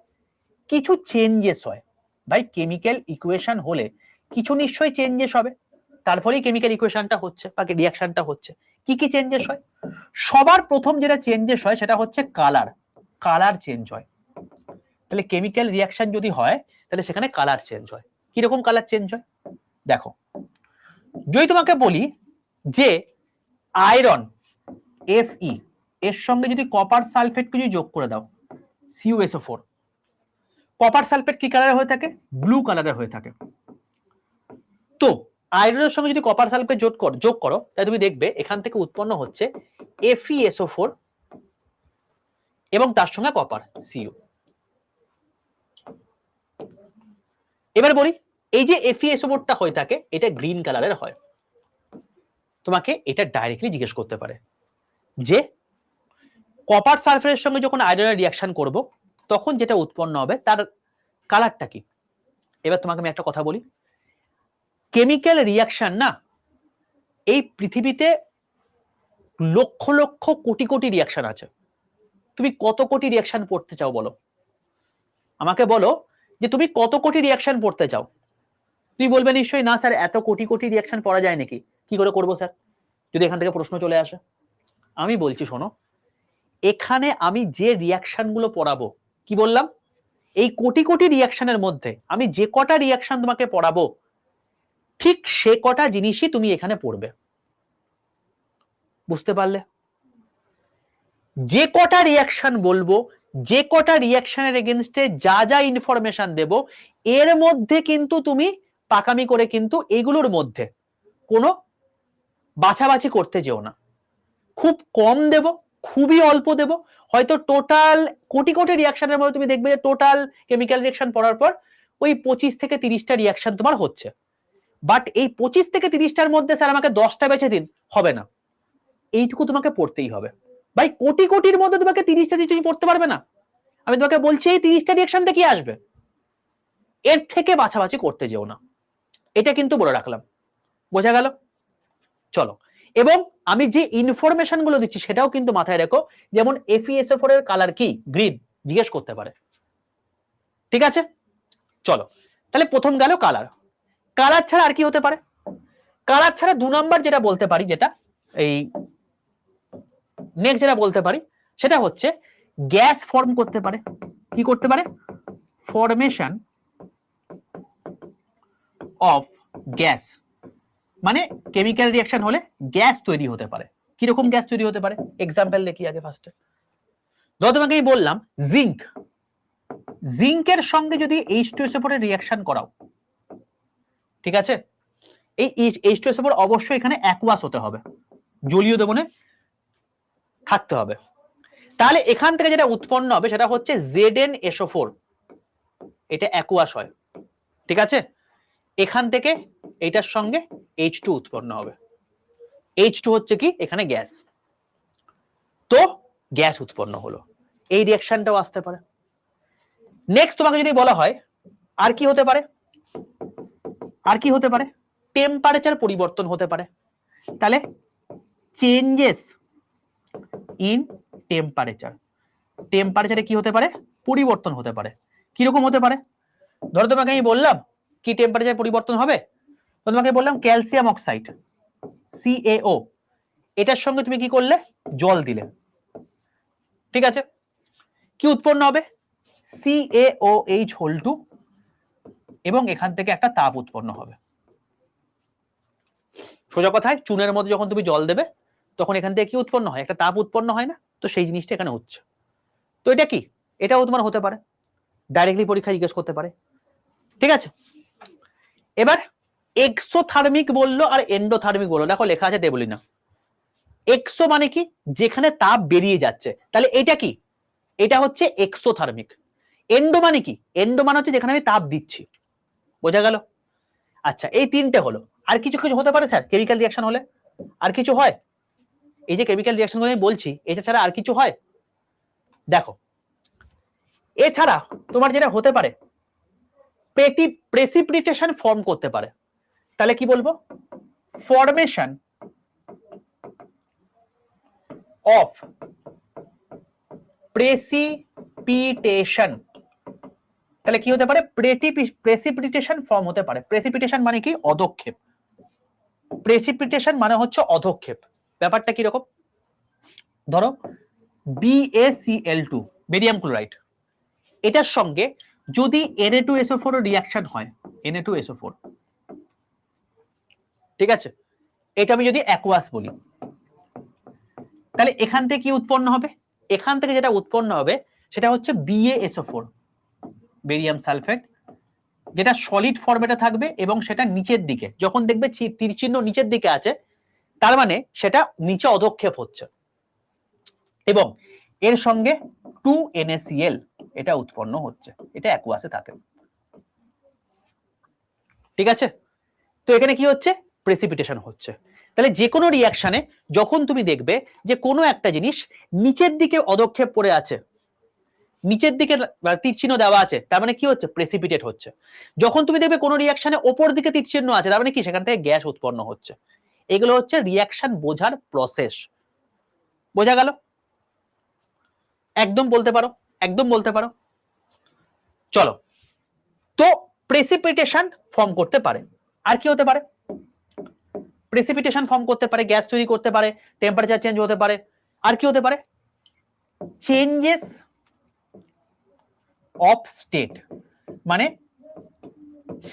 কিছু চেঞ্জেস হয়। ভাই কেমিক্যাল ইকুয়েশন হলে কিছু নিশ্চয়ই চেঞ্জেস হবে, তার ফলেই কেমিক্যাল ইকুয়েশনটা হচ্ছে বা রিয়াকশনটা হচ্ছে। কি কি চেঞ্জেস হয়? সবার প্রথম যেটা চেঞ্জেস হয় সেটা হচ্ছে কালার। কালার চেঞ্জ হয়। তাহলে কেমিক্যাল রিয়াকশন যদি হয় তাহলে সেখানে কালার চেঞ্জ হয়। কিরকম কালার চেঞ্জ হয়? দেখো, যদি তোমাকে বলি যে আয়রন Fe এর সঙ্গে যদি কপার সালফেট যদি যোগ করে দাও CuSO4, কপার সালফেট কি কালারে হয়ে থাকে? ব্লু কালারে হয়ে থাকে। তো আয়রনের সঙ্গে যদি কপার সালফেট যোগ করো তাহলে তুমি দেখবে এখান থেকে উৎপন্ন হচ্ছে FeSO4 এবং তার সঙ্গে কপার Cu। এবার বলি, এই যে FeSO4টা হয়ে থাকে এটা গ্রিন কালারের হয়। তোমাকে এটা ডাইরেক্টলি জিজ্ঞেস করতে পারে যে কপার সালফেটের সঙ্গে যখন আয়রনের রিয়াকশন করব তখন যেটা উৎপন্ন হবে তার কালারটা কি। এবার তোমাকে আমি একটা কথা বলি, কেমিক্যাল রিয়াকশন না, এই পৃথিবীতে লক্ষ লক্ষ কোটি কোটি রিয়াকশন আছে। তুমি কত কোটি রিয়াকশন পড়তে চাও বলো? আমাকে বলো যে তুমি কত কোটি রিয়াকশন পড়তে চাও। তুমি বলবে নিশ্চয়ই না স্যার এত কোটি কোটি রিয়াকশন পড়া যায় নাকি, কি করে করবো স্যার যদি এখান থেকে প্রশ্ন চলে আসে। আমি বলছি শোনো, এখানে আমি যে রিয়াকশন গুলো পড়াবো, কি বললাম, এই কোটি কোটি রিয়াকশনের মধ্যে আমি যে কটা রিয়াকশন তোমাকে পড়াবো ঠিক সে কটা জিনিসই তুমি এখানে পড়বে। বুঝতে পারলে? যে কটা রিয়াকশন বলবো, যে কটা রিয়াকশনের এগেইনস্টে যা যা ইনফরমেশন দেব, এর মধ্যে কিন্তু তুমি পাকামি করে কিন্তু এগুলোর মধ্যে কোনো বাছাবাছি করতে যেও না। খুব কম দেব, খুবই অল্প দেব। হয়তো টোটাল কোটি কোটি রিয়াকশনের মধ্যে তুমি দেখবে যে টোটাল কেমিক্যাল রিয়াকশন পড়ার পর ওই 25 থেকে 30টা রিয়াকশন তোমার হচ্ছে, বাট এই 25 থেকে 30টার মধ্যে স্যার আমাকে 10টা বেছে দিন, হবে না। এইটুকু তোমাকে পড়তেই হবে। ভাই কোটি কোটির মধ্যে তোমাকে 30টা তুমি পড়তে পারবে না। আমি তোমাকে বলছি এই 30টা রিয়াকশন থেকে কি আসবে, এর থেকে বাছাবাছি করতে যেও না। এটা কিন্তু বলে রাখলাম। বোঝা গেল? চলো, এবং আমি যে ইনফরমেশন গুলো দিচ্ছি সেটাও কিন্তু মাথায় রেখো। যেমন FeSO4 এর কালার কি, গ্রিন, জিজ্ঞেস করতে পারে। ঠিক আছে, চলো তাহলে প্রথম গেল কালার। কালার ছাড়া আর কি হতে পারে? কালার ছাড়া 2 নাম্বার যেটা বলতে পারি, যেটা এই নেক্সট যেটা বলতে পারি সেটা হচ্ছে গ্যাস ফর্ম করতে পারে। কি করতে পারে? ফরমেশন অফ গ্যাস, মানে কেমিক্যাল রিয়াকশন হলে গ্যাস তৈরি হতে পারে। কিরকম গ্যাস তৈরি হতে পারে? এক্সাম্পল দেখি আগে ফার্স্টে। ধরো তোমাকে এই বললাম জিঙ্ক, জিঙ্কের সঙ্গে যদি H2SO4 এর রিয়াকশন করাও, ঠিক আছে, এই H2SO4 অবশ্যই এখানে অ্যাকুয়াস হতে হবে, জলীয় দ্রবণে থাকতে হবে। তাহলে এখান থেকে যেটা উৎপন্ন হবে সেটা হচ্ছে ZnSO4, এটা অ্যাকুয়াস হয়। ঠিক আছে, এখান থেকে এটার সঙ্গে H2 উৎপন্ন হবে। H2 হচ্ছে কি এখানে গ্যাস, তো গ্যাস উৎপন্ন হলো। এই রিয়াকশনটাও আসতে পারে। নেক্সট তোমাকে যদি বলা হয় আর কি হতে পারে, আর কি হতে পারে, টেম্পারেচার পরিবর্তন হতে পারে। তাহলে চেঞ্জেস ইন টেম্পারেচার, টেম্পারেচারে কি হতে পারে, পরিবর্তন হতে পারে। কিরকম হতে পারে? ধরো তোমাকে আমি বললাম কি টেম্পারেচার পরিবর্তন হবে, তো তোমাকে বললাম ক্যালসিয়াম অক্সাইড CaO, এটার সঙ্গে তুমি কি করলে, জল দিলে, ঠিক আছে, কি উৎপন্ন হবে, CaOH2, এবং এখান থেকে একটা তাপ উৎপন্ন হবে। সোজা কথায় চুনের মধ্যে যখন তুমি জল দেবে তখন এখান থেকে কি উৎপন্ন হয়, একটা তাপ উৎপন্ন হয় না? তো সেই জিনিসটা এখানে হচ্ছে। তো এটা কি, এটাও তোমার হতে পারে, ডাইরেক্টলি পরীক্ষা জিজ্ঞেস করতে পারে। ঠিক আছে, এবার এক্সোথার্মিক বললো আর এন্ডোথার্মিক বললো, দেখো লেখা আছে দেবলি না। এক্সো মানে কি, যেখানে তাপ বেরিয়ে যাচ্ছে, তাহলে এটা কি, এটা হচ্ছে এক্সোথার্মিক। এন্ডো মানে কি, এন্ডো মানে হচ্ছে যেখানে আমি তাপ দিচ্ছি। বোঝা গেল? আচ্ছা, এই তিনটে হলো। আর কিছু কিছু হতে পারে স্যার কেমিক্যাল রিয়াকশন হলে? আর কিছু হয়? এই যে কেমিক্যাল রিয়াকশন গুলো আমি বলছি এটা ছাড়া আর কিছু হয়? দেখো, এছাড়া তোমার যেটা হতে পারে, প্রেসিপিটেশন ফর্ম করতে পারে। তাহলে কি বলবো, ফরমেশন অফ প্রেসিপিটেশন। তাহলে কি হতে পারে? প্রেসিপিটেশন ফর্ম হতে পারে। প্রেসিপিটেশন মানে কি? অধক্ষেপ। প্রেসিপিটেশন মানে হচ্ছে অধক্ষেপ। ব্যাপারটা কি রকম? ধরো BaCl2 বেরিয়াম ক্লোরাইড, এটার সঙ্গে যদি Na2SO4 রিঅ্যাকশন হয়, Na2SO4, ঠিক আছে, এটা আমি যদি অ্যাকুয়াস বলি, তাহলে এখান থেকে কি উৎপন্ন হবে? এখান থেকে যেটা উৎপন্ন হবে সেটা হচ্ছে BaSO4 বেরিয়াম সালফেট, যেটা সলিড ফরম্যাটে থাকবে এবং সেটা নিচের দিকে, যখন দেখবে তীর চিহ্ন নিচের দিকে আছে, তার মানে সেটা নিচে অধক্ষেপ হচ্ছে এবং এর সঙ্গে 2NaCl এটা উৎপন্ন হচ্ছে, এটা অ্যাকুয়াসে থাকে। ঠিক আছে, তো এখানে কি হচ্ছে? প্রেসিপিটেশন হচ্ছে। তাহলে যে কোনো রিঅ্যাকশনে যখন তুমি দেখবে যে কোনো একটা জিনিস নিচের দিকে অধক্ষেপ পড়ে আছে, নিচের দিকে তীর চিহ্ন দেওয়া আছে, তার মানে কি হচ্ছে? প্রেসিপিটেট হচ্ছে। যখন তুমি দেখবে কোনো রিঅ্যাকশনে ওপর দিকে তীর চিহ্ন আছে, তার মানে কি? সেখান থেকে গ্যাস উৎপন্ন হচ্ছে। এগুলো হচ্ছে রিঅ্যাকশন বোঝার প্রসেস। বোঝা গেল? একদম বলতে পারো, একদম বলতে পারো। চলো, তো প্রেসিপিটেশন ফর্ম করতে পারে। আর কি হতে পারে? প্রেসিপিটেশন ফর্ম করতে পারে, গ্যাস তৈরি করতে পারে, টেম্পারেচার চেঞ্জ হতে পারে। আর কি হতে পারে? চেঞ্জেস অফ স্টেট, মানে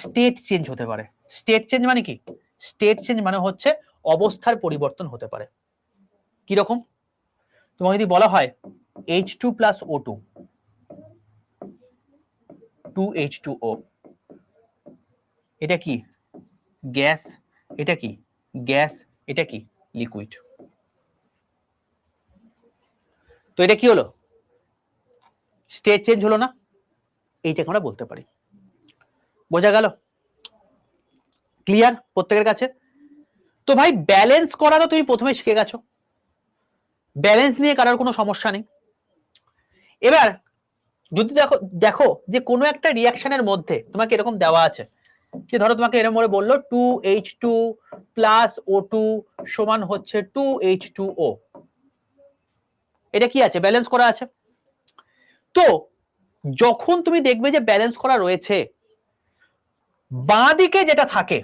স্টেট চেঞ্জ হতে পারে। স্টেট চেঞ্জ মানে কি? স্টেট চেঞ্জ মানে হচ্ছে অবস্থার পরিবর্তন হতে পারে। কি রকম? তোমাকে যদি বলা হয় H2 + O2 2H2O, এটা কি? গ্যাস। এটা কি? গ্যাস। এটা কি? লিকুইড। তো এটা কি হলো? স্টেট চেঞ্জ হলো না? এইটাকে আমরা বলতে পারি। বোঝা গেল? ক্লিয়ার প্রত্যেকের কাছে? তো ভাই ব্যালেন্স করা তো তুমি প্রথমে শিখে গেছো, ব্যালেন্স নিয়ে কারোর কোনো সমস্যা নেই। এবার যদি দেখো যে কোনো একটা রিঅ্যাকশনের মধ্যে তোমাকে এরকম দেওয়া আছে যে ধরো তোমাকে এরকম করে বললো 2H2 + O2 সমান হচ্ছে 2H2O, এটা কি আছে? ব্যালেন্স করা আছে। তো যখন তুমি দেখবে যে ব্যালেন্স করা রয়েছে, বাঁ দিকে যেটা থাকে,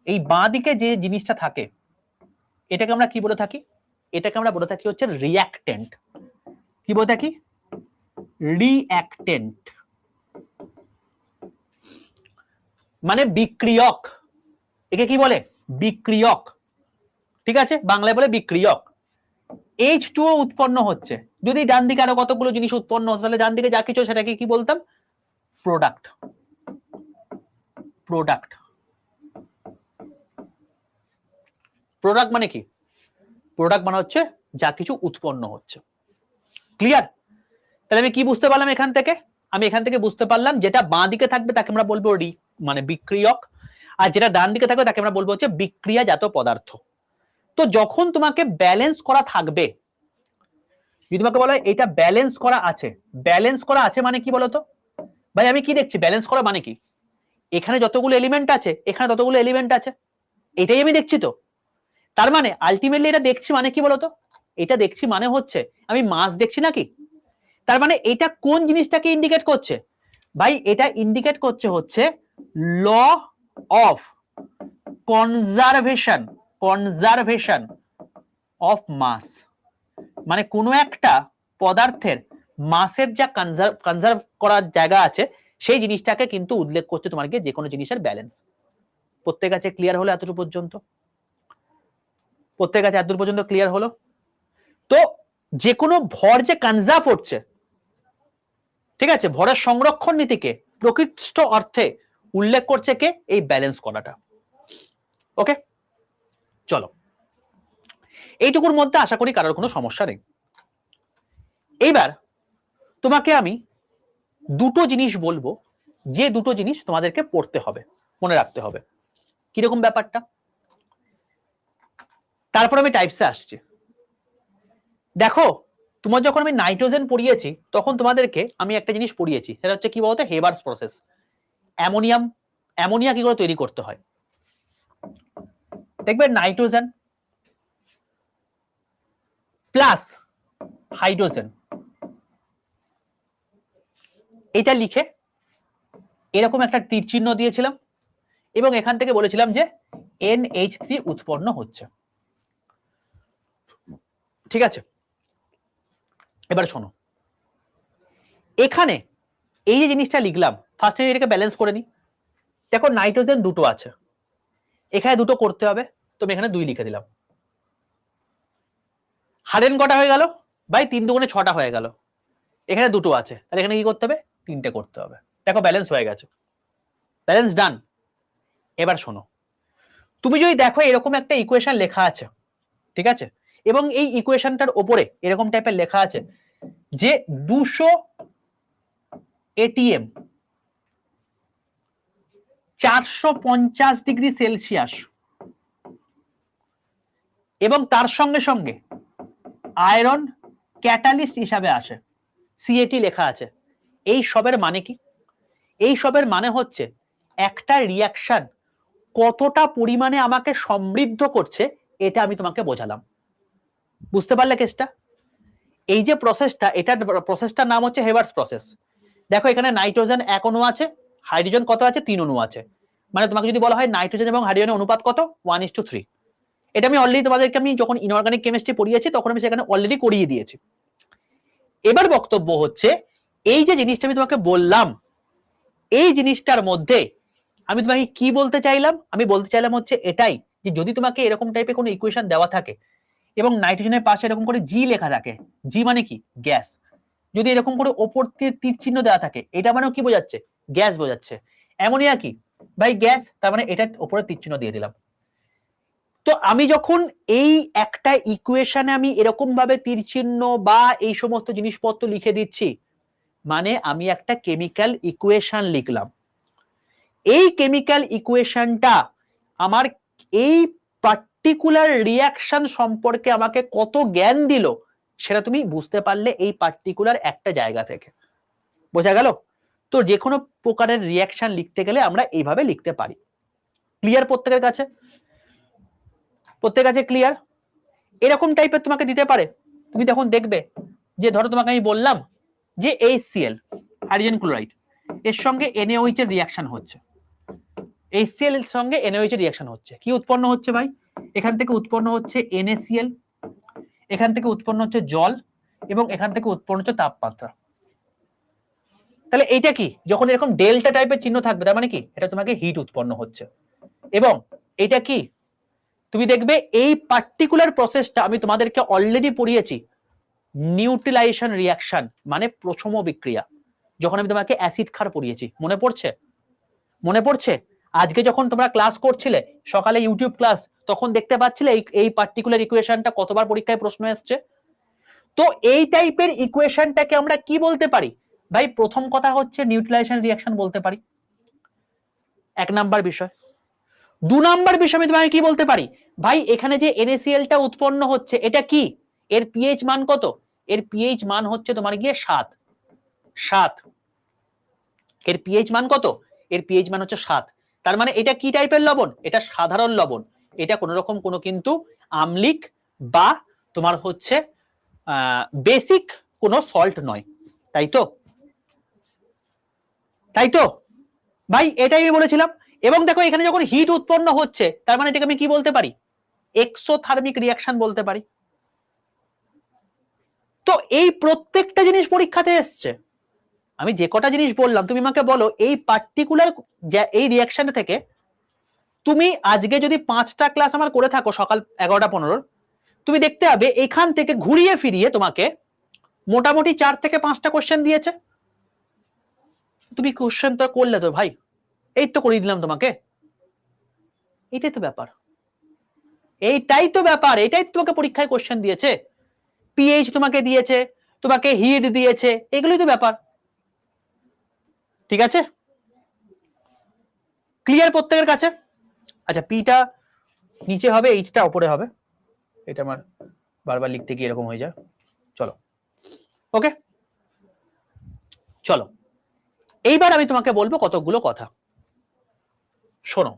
এই বাঁ দিকে যে জিনিসটা থাকে, এটাকে আমরা কি বলে থাকি? এটাকে আমরা বলে থাকি হচ্ছে রিঅ্যাকটেন্ট। কি বলে থাকি? রিঅ্যাকটেন্ট মানে বিক্রিয়ক। একে কি বলে? বিক্রিয়ক। ঠিক আছে, বাংলায় বলে বিক্রিয়ক। H2O উৎপন্ন হচ্ছে, যদি ডান দিকে আরো কতগুলো জিনিস উৎপন্ন হতো, তাহলে ডান দিকে যা কিছু সেটাকে কি বলতাম? প্রোডাক্ট। প্রোডাক্ট। প্রোডাক্ট মানে কি? প্রোডাক্ট মানে হচ্ছে যা কিছু উৎপন্ন হচ্ছে। ক্লিয়ার? তাহলে আমি কি বুঝতে পারলাম এখান থেকে? আমি এখান থেকে বুঝতে পারলাম যেটা বাঁ দিকে থাকবে তাকে আমরা বলবো মানে বিক্রিয়ক, আর যেটা ডান দিকে থাকবে তাকে আমরা বলবো হচ্ছে বিক্রিয়াজাত পদার্থ। তো যখন তোমাকে ব্যালেন্স করা থাকবে, যদি তোমাকে বলা হয় এটা ব্যালেন্স করা আছে, ব্যালেন্স করা আছে মানে কি বলতো ভাই? আমি কি দেখছি? ব্যালেন্স করা মানে কি? এখানে যতগুলো এলিমেন্ট আছে, এখানে ততগুলো এলিমেন্ট আছে, এটাই আমি দেখছি। তো তার মানে আলটিমেটলি এটা দেখছি মানে কি বলতো? এটা দেখছি মানে হচ্ছে আমি মাস দেখছি নাকি? তার মানে এটা কোন জিনিসটাকে ইন্ডিকেট করছে ভাই? এটা ইন্ডিকেট করছে হচ্ছে law of conservation, conservation of mass. মানে কোনো একটা পদার্থের মাসের যা কনজার্ভ করার জায়গা আছে, সেই জিনিসটাকে কিন্তু উল্লেখ করছে তোমাকে যে কোনো জিনিসের ব্যালেন্স। প্রত্যেক কাছে ক্লিয়ার হলো এতটুকু পর্যন্ত? প্রত্যেক কাছে এতদূর পর্যন্ত ক্লিয়ার হলো? তো যে কোনো ভর যে কনজার্ভ হচ্ছে, ঠিক আছে, ভরের সংরক্ষণ নীতিকে প্রকৃষ্ট অর্থে উল্লেখ করছে কে? এই ব্যালেন্স করাটা। ওকে, চলো, এইটুকুর মধ্যে আশা করি কারোর কোনো সমস্যা নেই। এইবার তোমাকে আমি দুটো জিনিস বলবো, যে দুটো জিনিস তোমাদেরকে পড়তে হবে, মনে রাখতে হবে। কিরকম ব্যাপারটা? তারপর আমি টাইপসে আসছি। দেখো, তোমার যখন আমি নাইট্রোজেন পড়িয়েছি তখন তোমাদেরকে আমি একটা জিনিস পড়িয়েছি, সেটা হচ্ছে কি বলতো? হেবার্স প্রসেস। অ্যামোনিয়া কি করে তৈরি করতে হয়। দেখবে নাইট্রোজেন প্লাস হাইড্রোজেন এটা লিখে এরকম একটা তীর চিহ্ন দিয়েছিলাম এবং এখান থেকে বলেছিলাম যে NH3 উৎপন্ন হচ্ছে। ঠিক আছে, এবার শোনো, এখানে এই যে জিনিসটা লিখলাম, ফার্স্টে এটাকে ব্যালেন্স করে নি। দেখো নাইট্রোজেন দুটো আছে, এখানে দুটো করতে হবে, তুমি এখানে 2 লিখে দিলাম। হারেন কটা হয়ে গেল ভাই? 3 দুগুণে 6টা হয়ে গেল। এখানে দুটো আছে, তাহলে এখানে কি করতে হবে? 3টে করতে হবে। দেখো ব্যালেন্স হয়ে গেছে, ব্যালেন্স ডান। এবার শোনো, তুমি যদি দেখো এরকম একটা ইকুয়েশন লেখা আছে, ঠিক আছে, এবং এই ইকুয়েশনটার উপরে এরকম টাইপের লেখা আছে যে 200 ATM 450 ডিগ্রি সেলসিয়াস এবং তার সঙ্গে সঙ্গে আয়রন ক্যাটালিস্ট হিসাবে আসে, CAT লেখা আছে। এই সবের মানে কি? এই সবের মানে হচ্ছে একটা রিয়াকশন কতটা পরিমাণে আমাকে সমৃদ্ধ করছে, এটা আমি তোমাকে বোঝালাম। বুঝতে পারলে কেসটা? এই যে প্রসেসটা, এটার প্রসেসটার নাম হচ্ছে হেবার্স প্রসেস। দেখো এখানে নাইট্রোজেন 1 অণু আছে, হাইড্রোজেন কত আছে? 3 অণু আছে। মানে তোমাকে যদি বলা হয় নাইট্রোজেন এবং হাইড্রোজেনের অনুপাত কত? 1:3। এটা আমি অলরেডি তোমাদেরকে আমি যখন ইনঅর্গানিক কেমিস্ট্রি পড়িয়েছি তখন আমি সেখানে অলরেডি করিয়ে দিয়েছি। এবার বক্তব্য হচ্ছে এই যে জিনিসটা আমি তোমাকে বললাম, এই জিনিসটার মধ্যে আমি তোমাকে কি বলতে চাইলাম? আমি বলতে চাইলাম হচ্ছে এটাই, যে যদি তোমাকে এরকম টাইপের কোনো ইকুয়েশন দেওয়া থাকে এবং নাইট্রোজেনের পাশে এরকম করে জি লেখা থাকে, জি মানে কি? গ্যাস। যদি এরকম করে ওপর তীর চিহ্ন দেওয়া থাকে, এটা মানেও কি বোঝাচ্ছে? গ্যাস বোঝাচ্ছে। অ্যামোনিয়া কি ভাই? গ্যাস। তার মানে এটার উপরে তীর চিহ্ন দিয়ে দিলাম। তো আমি যখন এই একটা ইকুয়েশনে আমি এরকম ভাবে তীর চিহ্ন বা এই সমস্ত জিনিসপত্র লিখে দিচ্ছি, মানে আমি একটা কেমিক্যাল ইকুয়েশন লিখলাম। এই কেমিক্যাল ইকুয়েশনটা আমার এই পার্টিকুলার রিয়াকশন সম্পর্কে আমাকে কত জ্ঞান দিল, সেটা তুমি বুঝতে পারলে এই পার্টিকুলার একটা জায়গা থেকে। বোঝা গেল? তো যে কোনো প্রকারের রিয়াকশন লিখতে গেলে আমরা এইভাবে লিখতে পারি। ক্লিয়ার প্রত্যেকের কাছে? প্রত্যেকের কাছে ক্লিয়ার? এরকম টাইপের তোমাকে দিতে পারে। তুমি তখন দেখবে যে ধরো তোমাকে আমি বললাম যে HCl হাইড্রোজেন ক্লোরাইড এর সঙ্গে NaOH এর রিয়াকশন হচ্ছে, HCl এর সঙ্গে NaOH এর রিয়াকশন হচ্ছে, কি উৎপন্ন হচ্ছে ভাই? এখান থেকে উৎপন্ন হচ্ছে NaCl, এখান থেকে উৎপন্ন হচ্ছে জল এবং এখান থেকে উৎপন্ন হচ্ছে তাপমাত্রা। তাহলে এইটা কি? যখন এরকম ডেল্টা টাইপের চিহ্ন থাকবে তার মানে কি? এটা তোমাকে হিট উৎপন্ন হচ্ছে। এবং এটা কি? তুমি দেখবে এই পার্টিকুলার প্রসেসটা আমি তোমাদেরকে অলরেডি পড়িয়েছি, নিউট্রিলাইজেশন রিয়াকশন মানে প্রশম বিক্রিয়া, যখন আমি তোমাকে অ্যাসিড ক্ষার পড়িয়েছি। মনে পড়ছে? মনে পড়ছে? আজকে যখন তোমরা ক্লাস করছিলে সকালে ইউটিউব ক্লাস, তখন দেখতে পাচ্ছিলে এই পার্টিকুলার ইকুয়েশনটা কতবার পরীক্ষায় প্রশ্ন এসছে। তো এই টাইপের ইকুয়েশনটাকে আমরা কি বলতে পারি ভাই? প্রথম কথা হচ্ছে নিউট্রিলাইজেশন রিয়াকশন বলতে পারি, 1 নাম্বার বিষয়। 2 নাম্বার বিষয় আমি তোমাকে কি বলতে পারি ভাই? এখানে যে NaCl টা উৎপন্ন হচ্ছে এটা কি? এর পিএইচ মান কত? এর পিএইচ মান হচ্ছে তোমার গিয়ে 7। এর পিএইচ মান কত? এর পিএইচ মান হচ্ছে 7। তার মানে এটা কি টাইপের লবণ? এটা সাধারণ লবণ, এটা কোনো রকম কোনো কিন্তু আম্লিক বা তোমার হচ্ছে বেসিক কোনো সল্ট নয়, তাই তো? তাই তো ভাই, এটাই আমি বলেছিলাম। এবং দেখো এখানে যখন হিট উৎপন্ন হচ্ছে তার মানে এটাকে আমি কি বলতে পারি? এক্সোথার্মিক রিয়াকশন বলতে পারি। তো এই প্রত্যেকটা জিনিস পরীক্ষাতে এসছে। আমি যে কটা জিনিস বললাম তুমি আমাকে বলো এই পার্টিকুলার এই রিয়াকশন থেকে তুমি আজকে যদি 5টা ক্লাস আমার করে থাকো সকাল 11টা 15, তুমি দেখতে হবে এখান থেকে ঘুরিয়ে ফিরিয়ে তোমাকে মোটামুটি 4 থেকে 5টা কোশ্চেন দিয়েছে। তুমি কোশ্চেন তো করলে তো ভাই, এই তো করিয়ে দিলাম তোমাকে। এটাই তো ব্যাপার, এইটাই তো ব্যাপার, এটাই তোমাকে পরীক্ষায় কোশ্চেন দিয়েছে। পিএইচ তোমাকে দিয়েছে, তোমাকে হিট দিয়েছে, এগুলোই তো ব্যাপার। ঠিক আছে? ক্লিয়ার প্রত্যেকের কাছে? আচ্ছা, পিটা নিচে হবে, এইচটা উপরে হবে। এটা আমার বারবার লিখতে গিয়ে এরকম হয়ে যায়। চলো, ওকে, চলো এইবার আমি তোমাকে বলবো কতগুলো কথা। শোনো,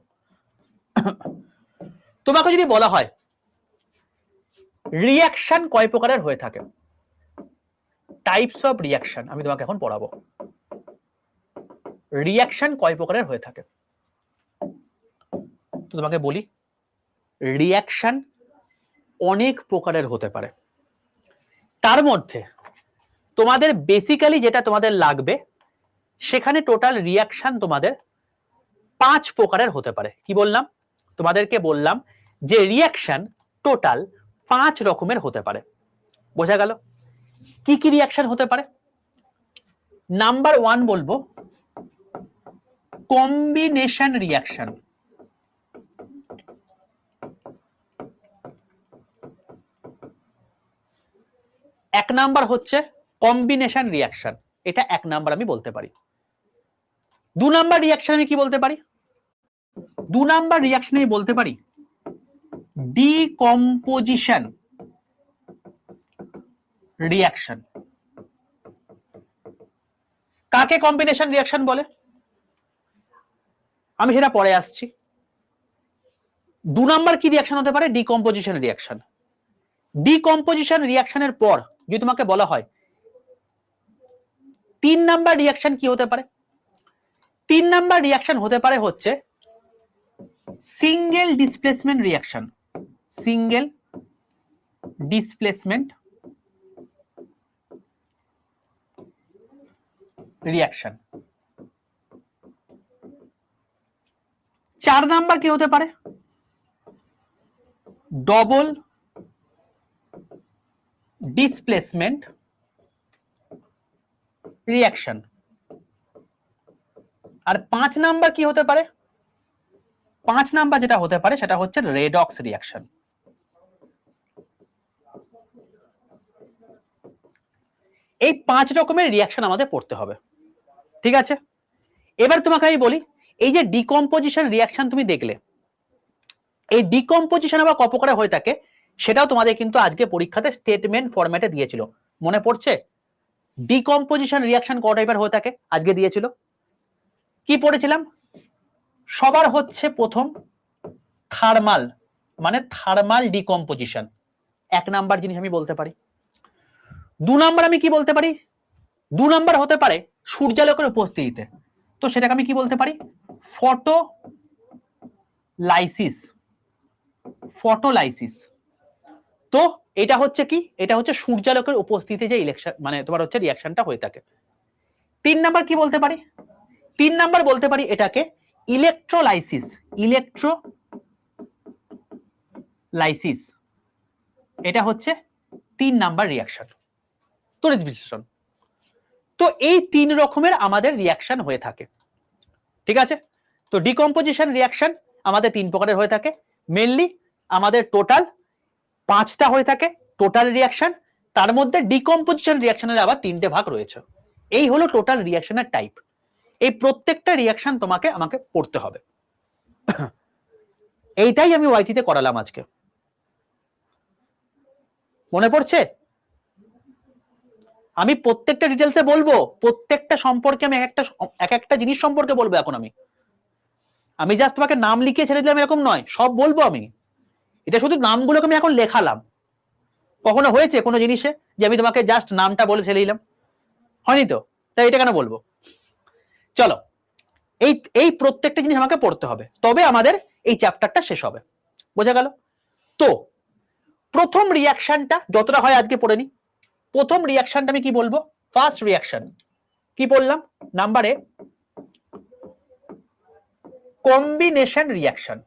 তোমাকে যদি বলা হয় রিয়াকশন কয় প্রকারের হয়ে থাকে, টাইপস অফ রিয়াকশন, আমি তোমাকে এখন পড়াবো। রিয়াকশন কয় প্রকারের হয়ে থাকে? তো তোমাকে বলি, রিয়াকশন অনেক প্রকারের হতে পারে। তার মধ্যে তোমাদের বেসিক্যালি যেটা তোমাদের লাগবে, সেখানে টোটাল রিয়াকশন তোমাদের 5 প্রকারের হতে পারে। কি বললাম? তোমাদেরকে বললাম যে রিয়াকশন টোটাল 5 রকমের হতে পারে। বোঝা গেল? কি কি রিয়াকশন হতে পারে? নাম্বার 1 বলবো কম্বিনেশন রিয়াকশন। এক নাম্বার হচ্ছে কম্বিনেশন রিয়াকশন, এটা এক নাম্বার আমি বলতে পারি। 2 নাম্বার রিয়াকশন আমি কি বলতে পারি? 2 নাম্বার রিয়াকশন আমি বলতে পারি ডিকম্পোজিশন রিয়াকশন। কাকে কম্বিনেশন রিয়াকশন বলে আমি সেটা পরে আসছি। 2 নাম্বার কি রিয়াকশন হতে পারে? Decomposition reaction. ডিকম্পোজিশন রিয়াকশনের পর যদি তোমাকে বলা হয় 3 নাম্বার রিয়াকশন কি হতে পারে? 3 নাম্বার রিয়াকশন হতে পারে হচ্ছে single displacement reaction. Single displacement reaction. 4 number কি হতে পারে? Double displacement reaction. আর 5 নাম্বার কি হতে পারে? 5 নাম্বার যেটা হতে পারে সেটা হচ্ছে রেডক্স রিয়াকশন। এই 5 রকমের রিয়াকশন আমাদের পড়তে হবে, ঠিক আছে? এবার তোমাকে আমি বলি, এই যে ডিকম্পোজিশন রিয়াকশন তুমি দেখলে, এই ডিকম্পোজিশন আবার কত প্রকারে হয়ে থাকে সেটাও তোমাদের কিন্তু আজকে পরীক্ষাতে স্টেটমেন্ট ফরম্যাটে দিয়েছিল, মনে পড়ছে? ডিকম্পোজিশন রিয়াকশন ক টাইপের হয়ে থাকে আজকে দিয়েছিল। কি পড়েছিলাম? সবার হচ্ছে প্রথম থার্মাল, মানে থার্মাল ডিকম্পোজিশন, এক নাম্বার জিনিস আমি বলতে পারি। 2 নাম্বার আমি কি বলতে পারি? 2 নাম্বার হতে পারে সূর্যালোকের উপস্থিতিতে, তো সেটাকে আমি কি বলতে পারি? ফটোলাইসিস। ফটোলাইসিস। তো এটা হচ্ছে কি? এটা হচ্ছে সূর্যালোকের উপস্থিতিতে যে ইলেকশন মানে তোমার হচ্ছে রিয়াকশনটা হয়ে থাকে। 3 নাম্বার কি বলতে পারি? 3 নাম্বার বলতে পারি এটাকে ইলেকট্রোলাইসিস। ইলেকট্রোলাইসিস, এটা হচ্ছে 3 নাম্বার রিয়াকশন, তড়িৎ বিশ্লেষণ। তো এই 3 রকমের আমাদের রিয়াকশন হয়ে থাকে, ঠিক আছে? তো ডিকম্পোজিশন রিয়াকশন আমাদের 3 প্রকারের হয়ে থাকে। মেইনলি আমাদের টোটাল 5টা হয়ে থাকে টোটাল রিয়াকশন, তার মধ্যে ডিকম্পোজিশন রিয়াকশনের আবার 3টে ভাগ রয়েছে। এই হলো টোটাল রিয়াকশনের টাইপ। এই প্রত্যেকটা রিয়াকশন আমাকে পড়তে হবে। এইটাই আমি ওয়াইটিতে করালাম আজকে, মনে পড়ছে? আমি প্রত্যেকটা ডিটেলসে বলবো, প্রত্যেকটা সম্পর্কে আমি এক একটা জিনিস সম্পর্কে বলবো। এখন আমি জাস্ট তোমাকে নাম লিখে ছেড়ে দিলাম এরকম নয়, সব বলবো আমি। এটা শুধু নামগুলোকে আমি এখন লেখালাম। কখনো হয়েছে কোনো জিনিসে যে আমি তোমাকে জাস্ট নামটা বলে ছেড়ে দিলাম? হয়নি তো, তাই এটা কেন বলবো? চলো, এই প্রত্যেকটা জিনিস আমাকে পড়তে হবে, তবে আমাদের এই চ্যাপ্টারটা শেষ হবে। বোঝা গেল? তো প্রথম রিয়াকশনটা যতটা হয় আজকে পড়ে নি। প্রথম রিয়াকশনটা আমি কি বলবো? ফার্স্ট রিয়াকশন কি বললাম? নাম্বার এ কম্বিনেশন রিয়াকশন।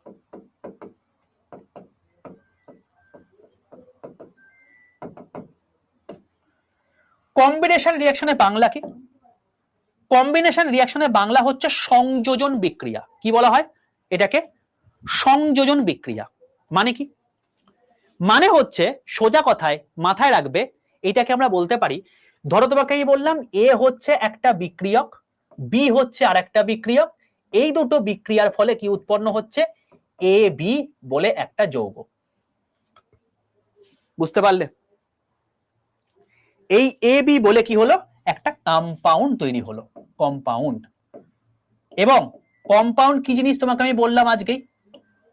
কম্বিনেশন রিয়াকশনের বাংলা কি? কম্বিনেশন রিয়াকশনের বাংলা হচ্ছে সংযোজন বিক্রিয়া। কি বলা হয় এটাকে? সংযোজন বিক্রিয়া। মানে কি? মানে হচ্ছে সোজা কথায় মাথায় রাখবে, এটাকে আমরা বলতে পারি, ধরো তোমাকে বললাম এ হচ্ছে একটা বিক্রিয়ক, বি হচ্ছে আর একটা বিক্রিয়ক, এই দুটো বিক্রিয়ার ফলে কি উৎপন্ন হচ্ছে? এ বি বলে একটা যৌগ। বুঝতে পারলে? এই এ বি বলে কি হলো? একটা কম্পাউন্ড তৈরি হলো, কম্পাউন্ড। এবং কম্পাউন্ড কি জিনিস তোমাকে আমি বললাম আজকেই,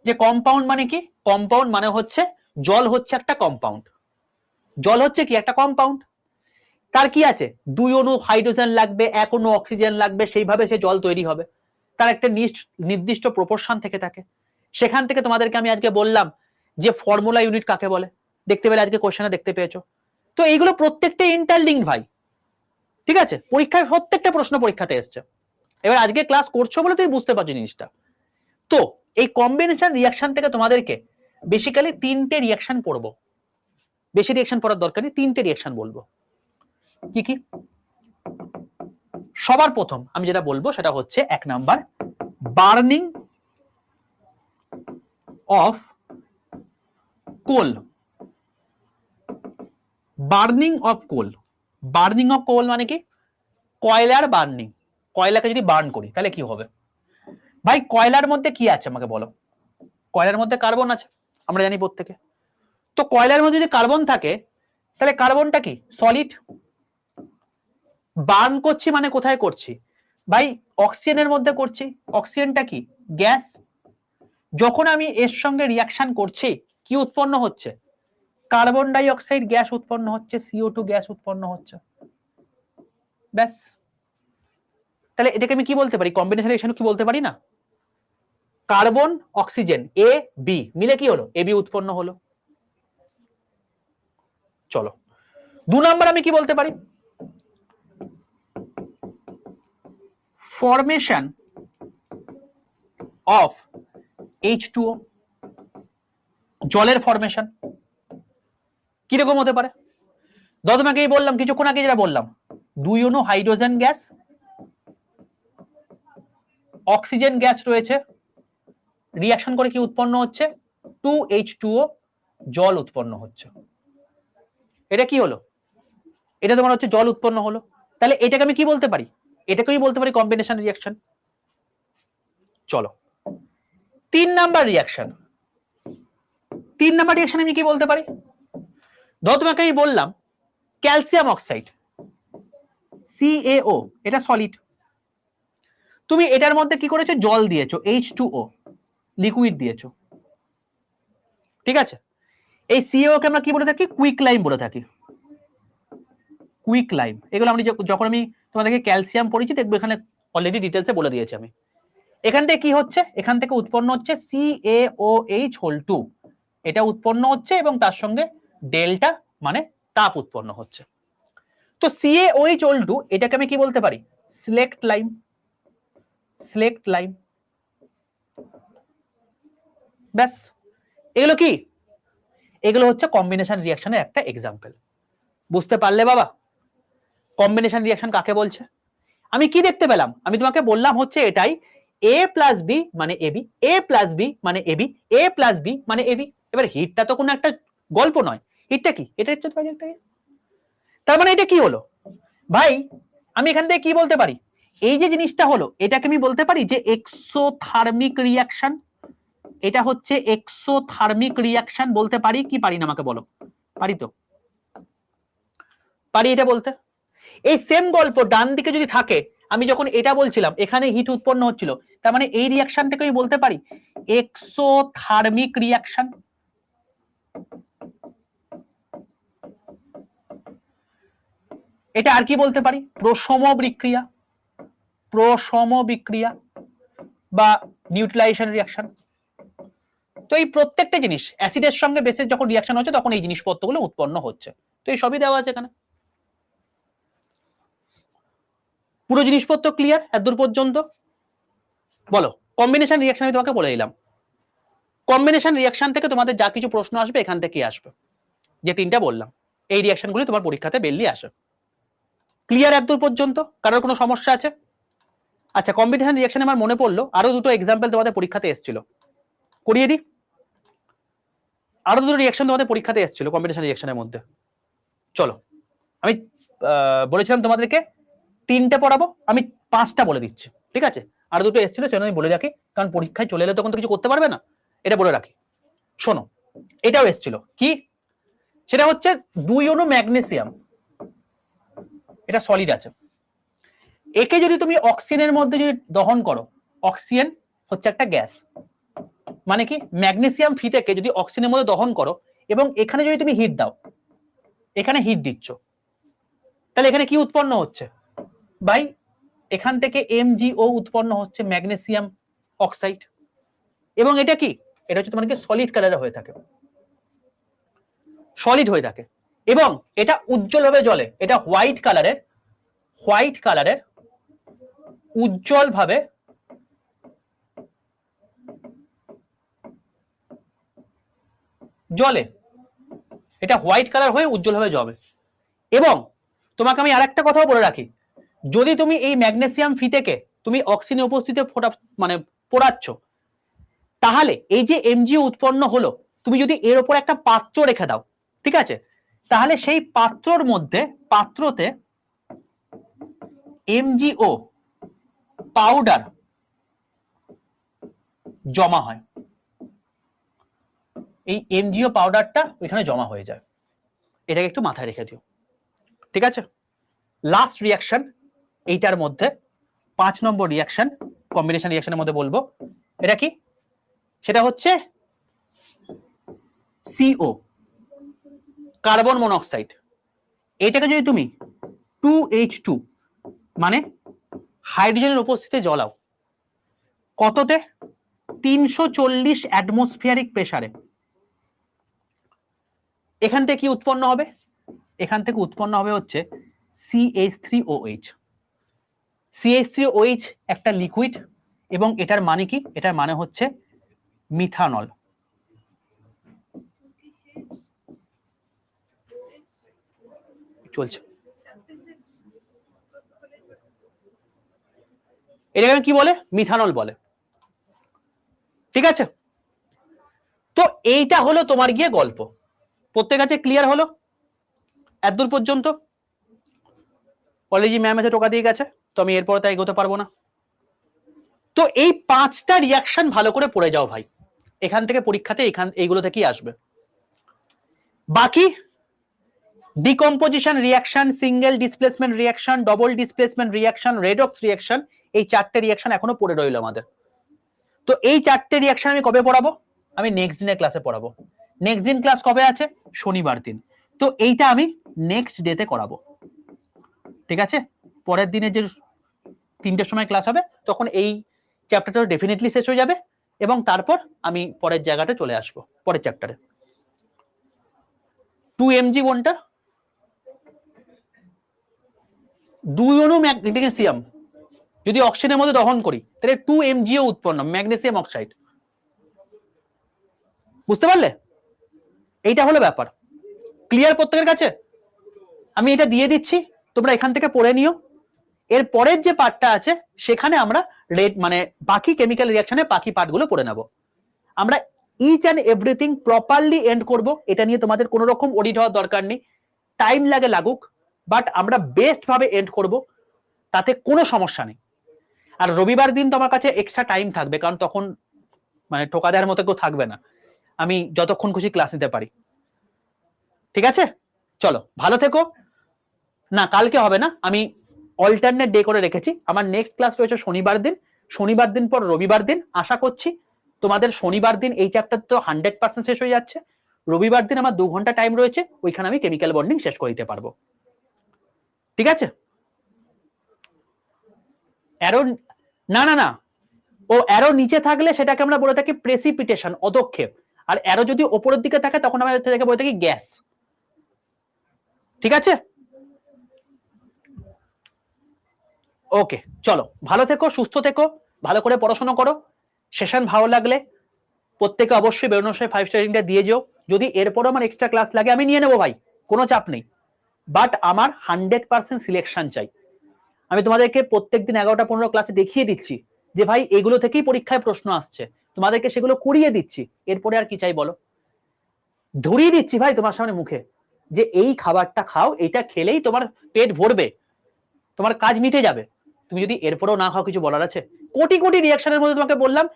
যে কম্পাউন্ড মানে কি? কম্পাউন্ড মানে হচ্ছে জল হচ্ছে একটা কম্পাউন্ড। জল হচ্ছে কি? একটা কম্পাউন্ড। তার কি আছে, 2 অণু হাইড্রোজেন লাগবে, 1 অণু অক্সিজেন লাগবে, সেইভাবে সে জল তৈরি হবে। তার একটা নির্দিষ্ট প্রপোর্শন থেকে থাকে। সেখান থেকে তোমাদেরকে আমি আজকে বললাম যে ফর্মুলা ইউনিট কাকে বলে, দেখতে পেলে আজকে কোশ্চেনে দেখতে পেয়েছো। তো এইগুলো প্রত্যেকটা ইন্টারলিঙ্কড ভাই, ঠিক আছে, পরীক্ষায় প্রত্যেকটা প্রশ্ন পরীক্ষাতে এসছে। এবার আজকে ক্লাস করছো বলে তুমি বুঝতে পারছো জিনিসটা। তো এই কম্বিনেশন রিয়াকশন থেকে তোমাদেরকে বেসিক্যালি 3টে রিয়াকশন পড়বো, বেশি রিয়াকশন পড়ার দরকার নেই, 3টে রিয়াকশন বলবো। কি কি? সবার প্রথম আমি যেটা বলবো সেটা হচ্ছে 1 number, burning of coal. Burning of coal, burning of coal মানে কি? কয়লার বার্নিং। কয়লাকে যদি বার্ন করি তাহলে কি হবে ভাই? কয়লার মধ্যে কি আছে আমাকে বলো? কয়লার মধ্যে কার্বন আছে, আমরা জানি প্রত্যেকে। তো কয়লার মধ্যে যদি কার্বন থাকে তাহলে কার্বনটা কি? সলিড। বার্ন করছি মানে কোথায় করছি ভাই? অক্সিজেনের মধ্যে করছি। অক্সিজেনটা কি? গ্যাস। যখন আমি এর সঙ্গে রিয়াকশন করছি কি উৎপন্ন হচ্ছে? কার্বন ডাই অক্সাইড গ্যাস উৎপন্ন হচ্ছে, CO2 গ্যাস উৎপন্ন হচ্ছে। ব্যাস। তাহলে এটাকে আমি কি বলতে পারি? কম্বিনেশন রিয়াকশন কি বলতে পারি না? কার্বন অক্সিজেন A B মিলে কি হলো? AB উৎপন্ন হলো। চলো 2 নাম্বার আমি কি বলতে পারি? ফরমেশন অফ H2O, জলের ফরমেশন কিরকম হতে পারে? তোমাকেই বললাম কিছুক্ষণ আগে, যেটা বললাম, 2 অণু হাইড্রোজেন গ্যাস, অক্সিজেন গ্যাস রয়েছে, রিয়াকশন করে কি উৎপন্ন হচ্ছে? 2H2O, জল উৎপন্ন হচ্ছে। এটা কি হলো? এটা তোমার হচ্ছে জল উৎপন্ন হলো। তাহলে এটাকে আমি কি বলতে পারি? এটাকেই বলতে পারি কম্বিনেশন রিয়াকশন। চলো 3 নাম্বার রিয়াকশন। 3 নাম্বার রিয়াকশন আমি কি বলতে পারি? তোমাকেই বললাম ক্যালসিয়াম অক্সাইড CaO, এটা সলিড। তুমি এটার মধ্যে কি করেছো? জল দিয়েছো, H2O লিকুইড দিয়েছো, ঠিক আছে। এই CaO কে আমরা কি বলে থাকি? কুইক লাইম বলে থাকি। কুইক লাইম, এগুলো আমি যখন আমি তোমাদেরকে ক্যালসিয়াম পড়েছি দেখবো এখানে অলরেডি ডিটেলসে বলে দিয়েছি আমি। এখান থেকে কি হচ্ছে? এখান থেকে উৎপন্ন হচ্ছে CaOH2, এটা উৎপন্ন হচ্ছে এবং তার সঙ্গে ডেল্টা মানে তাপ উৎপন্ন হচ্ছে। তো CaOH2 এটাকে আমি কি বলতে পারি? Select lime. Select lime. ব্যাস। এগুলো কি? এগুলো হচ্ছে কম্বিনেশন রিয়াকশনের একটা এক্সাম্পল। বুঝতে পারলে বাবা কম্বিনেশন রিয়াকশন কাকে বলছে? আমি কি দেখতে পেলাম? আমি তোমাকে বললাম হচ্ছে এটাই, A প্লাস B মানে AB, A প্লাস B মানে AB, A প্লাস B মানে AB। এবার হিটটা তো কোনো একটা গল্প নয়, হিটটা কি? এটা হচ্ছে তার মানে এটা কি হলো ভাই? আমি এখান থেকে কি বলতে পারি? এই যে জিনিসটা হলো এটাকে আমি বলতে পারি যে এক্সোথার্মিক রিয়াকশন। এটা হচ্ছে এক্সোথার্মিক রিয়াকশন বলতে পারি কি পারি না? আমাকে বলো। পারি তো? পারি এটা বলতে। এই সেম গল্প ডান দিকে যদি থাকে, আমি যখন এটা বলছিলাম এখানে হিট উৎপন্ন হচ্ছিল, তার মানে এই রিয়াকশনটাকে আমি বলতে পারি এক্সোথার্মিক রিয়াকশন। এটা আর কি বলতে পারি? প্রশম বিক্রিয়া, প্রশম বিক্রিয়া বা নিউট্রালাইজেশন রিয়াকশন। তো এই প্রত্যেকটা জিনিস অ্যাসিডের সঙ্গে বেসের যখন রিয়াকশন হচ্ছে তখন এই জিনিসপত্রগুলো উৎপন্ন হচ্ছে। তো এই সবই দেওয়া আছে এখানে। পুরো জিনিসপত্র ক্লিয়ার এতদূর পর্যন্ত? বলো কম্বিনেশন রিয়াকশন আমি তোমাকে বলে দিলাম। কম্বিনেশন রিয়াকশন থেকে তোমাদের যা কিছু প্রশ্ন আসবে এখান থেকে আসবে, যে 3টা বললাম এই রিয়াকশনগুলি তোমার পরীক্ষাতে বেরলি আসে। ক্লিয়ার এতদূর পর্যন্ত? কারোর কোনো সমস্যা আছে? আচ্ছা, কম্বিনেশন রিয়াকশনে আমার মনে পড়লো আরো 2টো এক্সাম্পল তোমাদের পরীক্ষাতে এসেছিল, করিয়ে দিই। আরো 2টো রিয়াকশন তোমাদের পরীক্ষাতে এসেছিল কম্বিনেশন রিয়াকশনের মধ্যে। চলো আমি বলেছিলাম তোমাদেরকে 3টে পড়াবো, আমি 5টা বলে দিচ্ছি, ঠিক আছে? আরো 2টো এসেছিল সেটা আমি বলে রাখি, কারণ পরীক্ষায় চলে এলে তখন তো কিছু করতে পারবে না, এটা বলে রাখি। শোনো, এটাও এসেছিল কি? সেটা হচ্ছে 2 অণু ম্যাগনেসিয়াম, এটা সলিড আছে। একে যদি তুমি অক্সিজেনের মধ্যে যদি দহন করো, অক্সিজেন হচ্ছে একটা গ্যাস, মানে কি ম্যাগনেসিয়াম ফিতেকে যদি অক্সিজেনের মধ্যে দহন করো এবং এখানে যদি তুমি হিট দাও, এখানে হিট দিচ্ছ, তাহলে এখানে কি উৎপন্ন হচ্ছে ভাই, এখান থেকে MgO উৎপন্ন হচ্ছে, ম্যাগনেসিয়াম অক্সাইড। এবং এটা কি, এটা হচ্ছে তোমার কি সলিড কালারে হয়ে থাকে, সলিড হয়ে থাকে, এবং এটা উজ্জ্বলভাবে জ্বলে। এটা হোয়াইট কালারের, হোয়াইট কালারের উজ্জ্বলভাবে জ্বলে, এটা হোয়াইট কালার হয়ে উজ্জ্বলভাবে জ্বলে। এবং তোমাকে আমি আরেকটা কথাও বলে রাখি, যদি তুমি এই ম্যাগনেসিয়াম ফিতেকে তুমি অক্সিজেনের উপস্থিতিতে মানে পোড়াচ্ছ, তাহলে এই যে MgO উৎপন্ন হলো, তুমি যদি এর উপর একটা পাত্র রেখে দাও, ঠিক আছে, তাহলে সেই পাত্রর মধ্যে, পাত্রতে MgO পাউডার জমা হয়, এই MgO পাউডারটা ওইখানে জমা হয়ে যায়। এটাকে একটু মাথায় রেখে দিও, ঠিক আছে। লাস্ট রিয়াকশন এইটার মধ্যে 5 নম্বর রিয়াকশন, কম্বিনেশন রিয়াকশনের মধ্যে বলবো, এটা কি, সেটা হচ্ছে CO, কার্বন মনোক্সাইড। এটাকে যদি তুমি 2H2 মানে হাইড্রোজেনের উপস্থিতিতে জ্বলাও, কততে, 340 অ্যাটমসফিয়ারিক প্রেসারে, এখান থেকে কি উৎপন্ন হবে, এখান থেকে উৎপন্ন হবে হচ্ছে CH3OH। CH3OH একটা লিকুইড, এবং এটার মানে কি, এটার মানে হচ্ছে মিথানল। চলছে, এটাকে কি বলে, মিথানল বলে, ঠিক আছে। তো এইটা হলো তোমার গিয়ে গল্প, প্রত্যেক কাছে ক্লিয়ার হলো এতদূর পর্যন্ত? অলরেডি ম্যাম এসে টোকা দিয়ে গেছে, তো আমি এরপরে তাই এগোতে পারবো না। তো এই 5টা রিয়াকশন ভালো করে পড়ে যাও ভাই, এখান থেকে পরীক্ষাতে এইগুলো থেকেই আসবে। বাকি decomposition reaction, single displacement reaction, double displacement reaction, redox reaction, এই 4টে রিয়াকশন এখনো পড়ে রইল আমাদের। তো এই 4টে রিয়াকশন আমি কবে পড়াবো, আমি নেক্সট দিনের ক্লাসে পড়াবো। নেক্সট দিন ক্লাস কবে আছে, শনিবার দিন। তো এইটা আমি নেক্সট ডেতে করাবো, ঠিক আছে। পরের দিনে যে 3টের সময় ক্লাস হবে, তখন এই চ্যাপ্টারটা ডেফিনেটলি শেষ হয়ে যাবে, এবং তারপর আমি পরের জায়গাটা চলে আসবো, পরের চ্যাপ্টারে। 2mg কোনটা, 2 অণু ম্যাগনেসিয়াম যদি অক্সিজেনের মধ্যে দহন করি, তাহলে 2mgO উৎপন্ন, ম্যাগনেসিয়াম অক্সাইড। বুঝতে পারলে, এইটা হলো ব্যাপার। ক্লিয়ার প্রত্যেকের কাছে? আমি এটা দিয়ে দিচ্ছি, তোমরা এখান থেকে পড়ে নিও। এর পরের যে পার্টটা আছে, সেখানে আমরা মানে বাকি কেমিক্যাল রিয়াকশনে বাকি পার্টগুলো পড়ে নেব। আমরা each and everything properly end করব, এটা নিয়ে তোমাদের কোনো রকম অডিট হওয়ার দরকার নেই, টাইম লাগে লাগুক, বাট আমরা বেস্ট ভাবে এন্ড করব, তাতে কোনো সমস্যা নেই। আর রবিবার দিন তোমার কাছে এক্সট্রা টাইম থাকবে, কারণ তখন মানে টোকা দেওয়ার মতো কেউ থাকবে না, আমি যতক্ষণ খুশি ক্লাস নিতে পারি, ঠিক আছে। চলো ভালো থেকো। না, কালকে হবে না, আমি অল্টারনেট ডে করে রেখেছি। আমার নেক্সট ক্লাস রয়েছে শনিবার দিন, শনিবার দিন পর রবিবার দিন। আশা করছি তোমাদের শনিবার দিন এই চ্যাপ্টার তো 100% শেষ হয়ে যাচ্ছে, রবিবার দিন আমার 2 ঘন্টা টাইম রয়েছে, ওইখানে আমি কেমিক্যাল বন্ডিং শেষ করে দিতে পারবো, ঠিক আছে। অ্যারো, না না না, ও অ্যারো নিচে থাকলে সেটাকে আমরা বলে থাকি প্রেসিপিটেশন, অদক্ষেপ। আর অ্যারো যদি ওপরের দিকে থাকে, তখন আমরা এটাকে বলে থাকি গ্যাস, ঠিক আছে। ওকে, চলো ভালো থেকো, সুস্থ থেকো, ভালো করে পড়াশোনা করো। সেশন ভালো লাগলে প্রত্যেকে অবশ্যই বেরোনোর সময় 5 স্টার রেটিংটা দিয়ে যেও। যদি এরপরও আমার এক্সট্রা ক্লাস লাগে, আমি নিয়ে নেবো ভাই, কোনো চাপ নেই, বাট আমার 100% সিলেকশন চাই। আমি তোমাদেরকে প্রত্যেকদিন 11টা 15 ক্লাসে দেখিয়ে দিচ্ছি যে ভাই এগুলো থেকেই পরীক্ষায় প্রশ্ন আসছে, তোমাদেরকে সেগুলো করিয়ে দিচ্ছি। এরপরে আর কি চাই বলো, ধরিয়ে দিচ্ছি ভাই তোমার সামনে মুখে, যে এই খাবারটা খাও, এইটা খেলেই তোমার পেট ভরবে, তোমার কাজ মিটে যাবে। তুমি যদি এরপরেও না খাও, কিছু বলার আছে? কোটি কোটি রিয়াকশনের মধ্যে তোমাকে বললাম,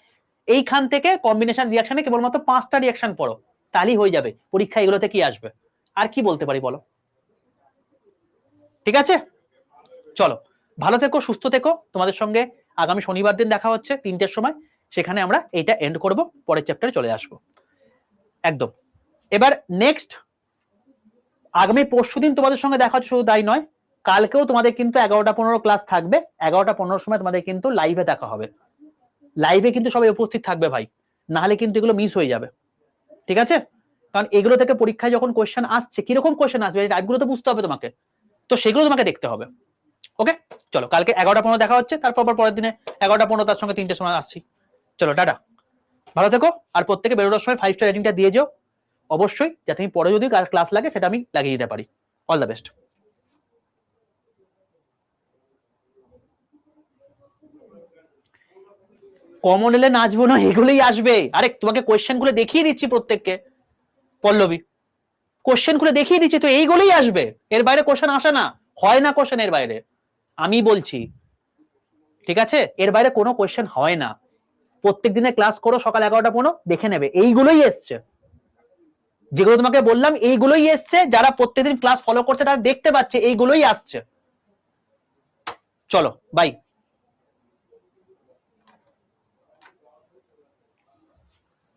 এইখান থেকে কম্বিনেশন রিয়াকশনে কেবলমাত্র 5টা রিয়াকশন পড়ো, তাহলেই হয়ে যাবে পরীক্ষা, এগুলো থেকে আসবে। আর কি বলতে পারি বলো, ঠিক আছে। চলো ভালো থেকো, সুস্থ থেকো, তোমাদের সঙ্গে আগামী শনিবার দিন দেখা হচ্ছে 3টের সময়, সেখানে আমরা এইটা এন্ড করব, পরের চ্যাপ্টারে চলে আসবো একদম। এবার নেক্সট আগামী পরশুদিন তোমাদের সঙ্গে দেখা হচ্ছে, শুধু তাই নয়, কালকেও তোমাদের কিন্তু 11:15 ক্লাস থাকবে, 11:15 সময় তোমাদের কিন্তু লাইভে দেখা হবে। লাইভে কিন্তু সবাই উপস্থিত থাকবে ভাই, নাহলে কিন্তু এগুলো মিস হয়ে যাবে, ঠিক আছে? কারণ এগুলো থেকে পরীক্ষায় যখন কোয়েশ্চেন আসছে, কিরকম কোয়েশ্চেন আসবে টাইপগুলো তো বুঝতে হবে তোমাকে, তো সেগুলো তোমাকে দেখতে হবে। ওকে, চলো কালকে 11:15 দেখা হচ্ছে, তারপর পরের দিনে 11:15 তার সঙ্গে 3টের সময় আসছি। চলো টাটা, ভালো থেকো, আর প্রত্যেকে বেরোনোর সময় 5 স্টার রেটিংটা দিয়ে যাও অবশ্যই, যাতে আমি পরে যদি ক্লাস লাগে সেটা আমি লাগিয়ে দিতে পারি। All the best. কমন এলে নাচবো না, এগুলোই আসবে। আরে তোমাকে কোয়েশ্চেন গুলো দেখিয়ে দিচ্ছি প্রত্যেককে, পল্লবী কোশ্চেন খুলে দেখিয়ে দিচ্ছি, তো এইগুলোই আসবে, এর বাইরে কোশ্চেন আসে না, হয় না কোশ্চেন এর বাইরে, আমি বলছি, ঠিক আছে? এর বাইরে কোনো কোশ্চেন হয় না। প্রত্যেক দিনে ক্লাস করো সকাল 11:15 দেখে নেবে, এইগুলোই এসছে, যেগুলো তোমাকে বললাম এইগুলোই এসছে, যারা প্রত্যেকদিন ক্লাস ফলো করছে তারা দেখতে পাচ্ছে এইগুলোই আসছে। চলো বাই।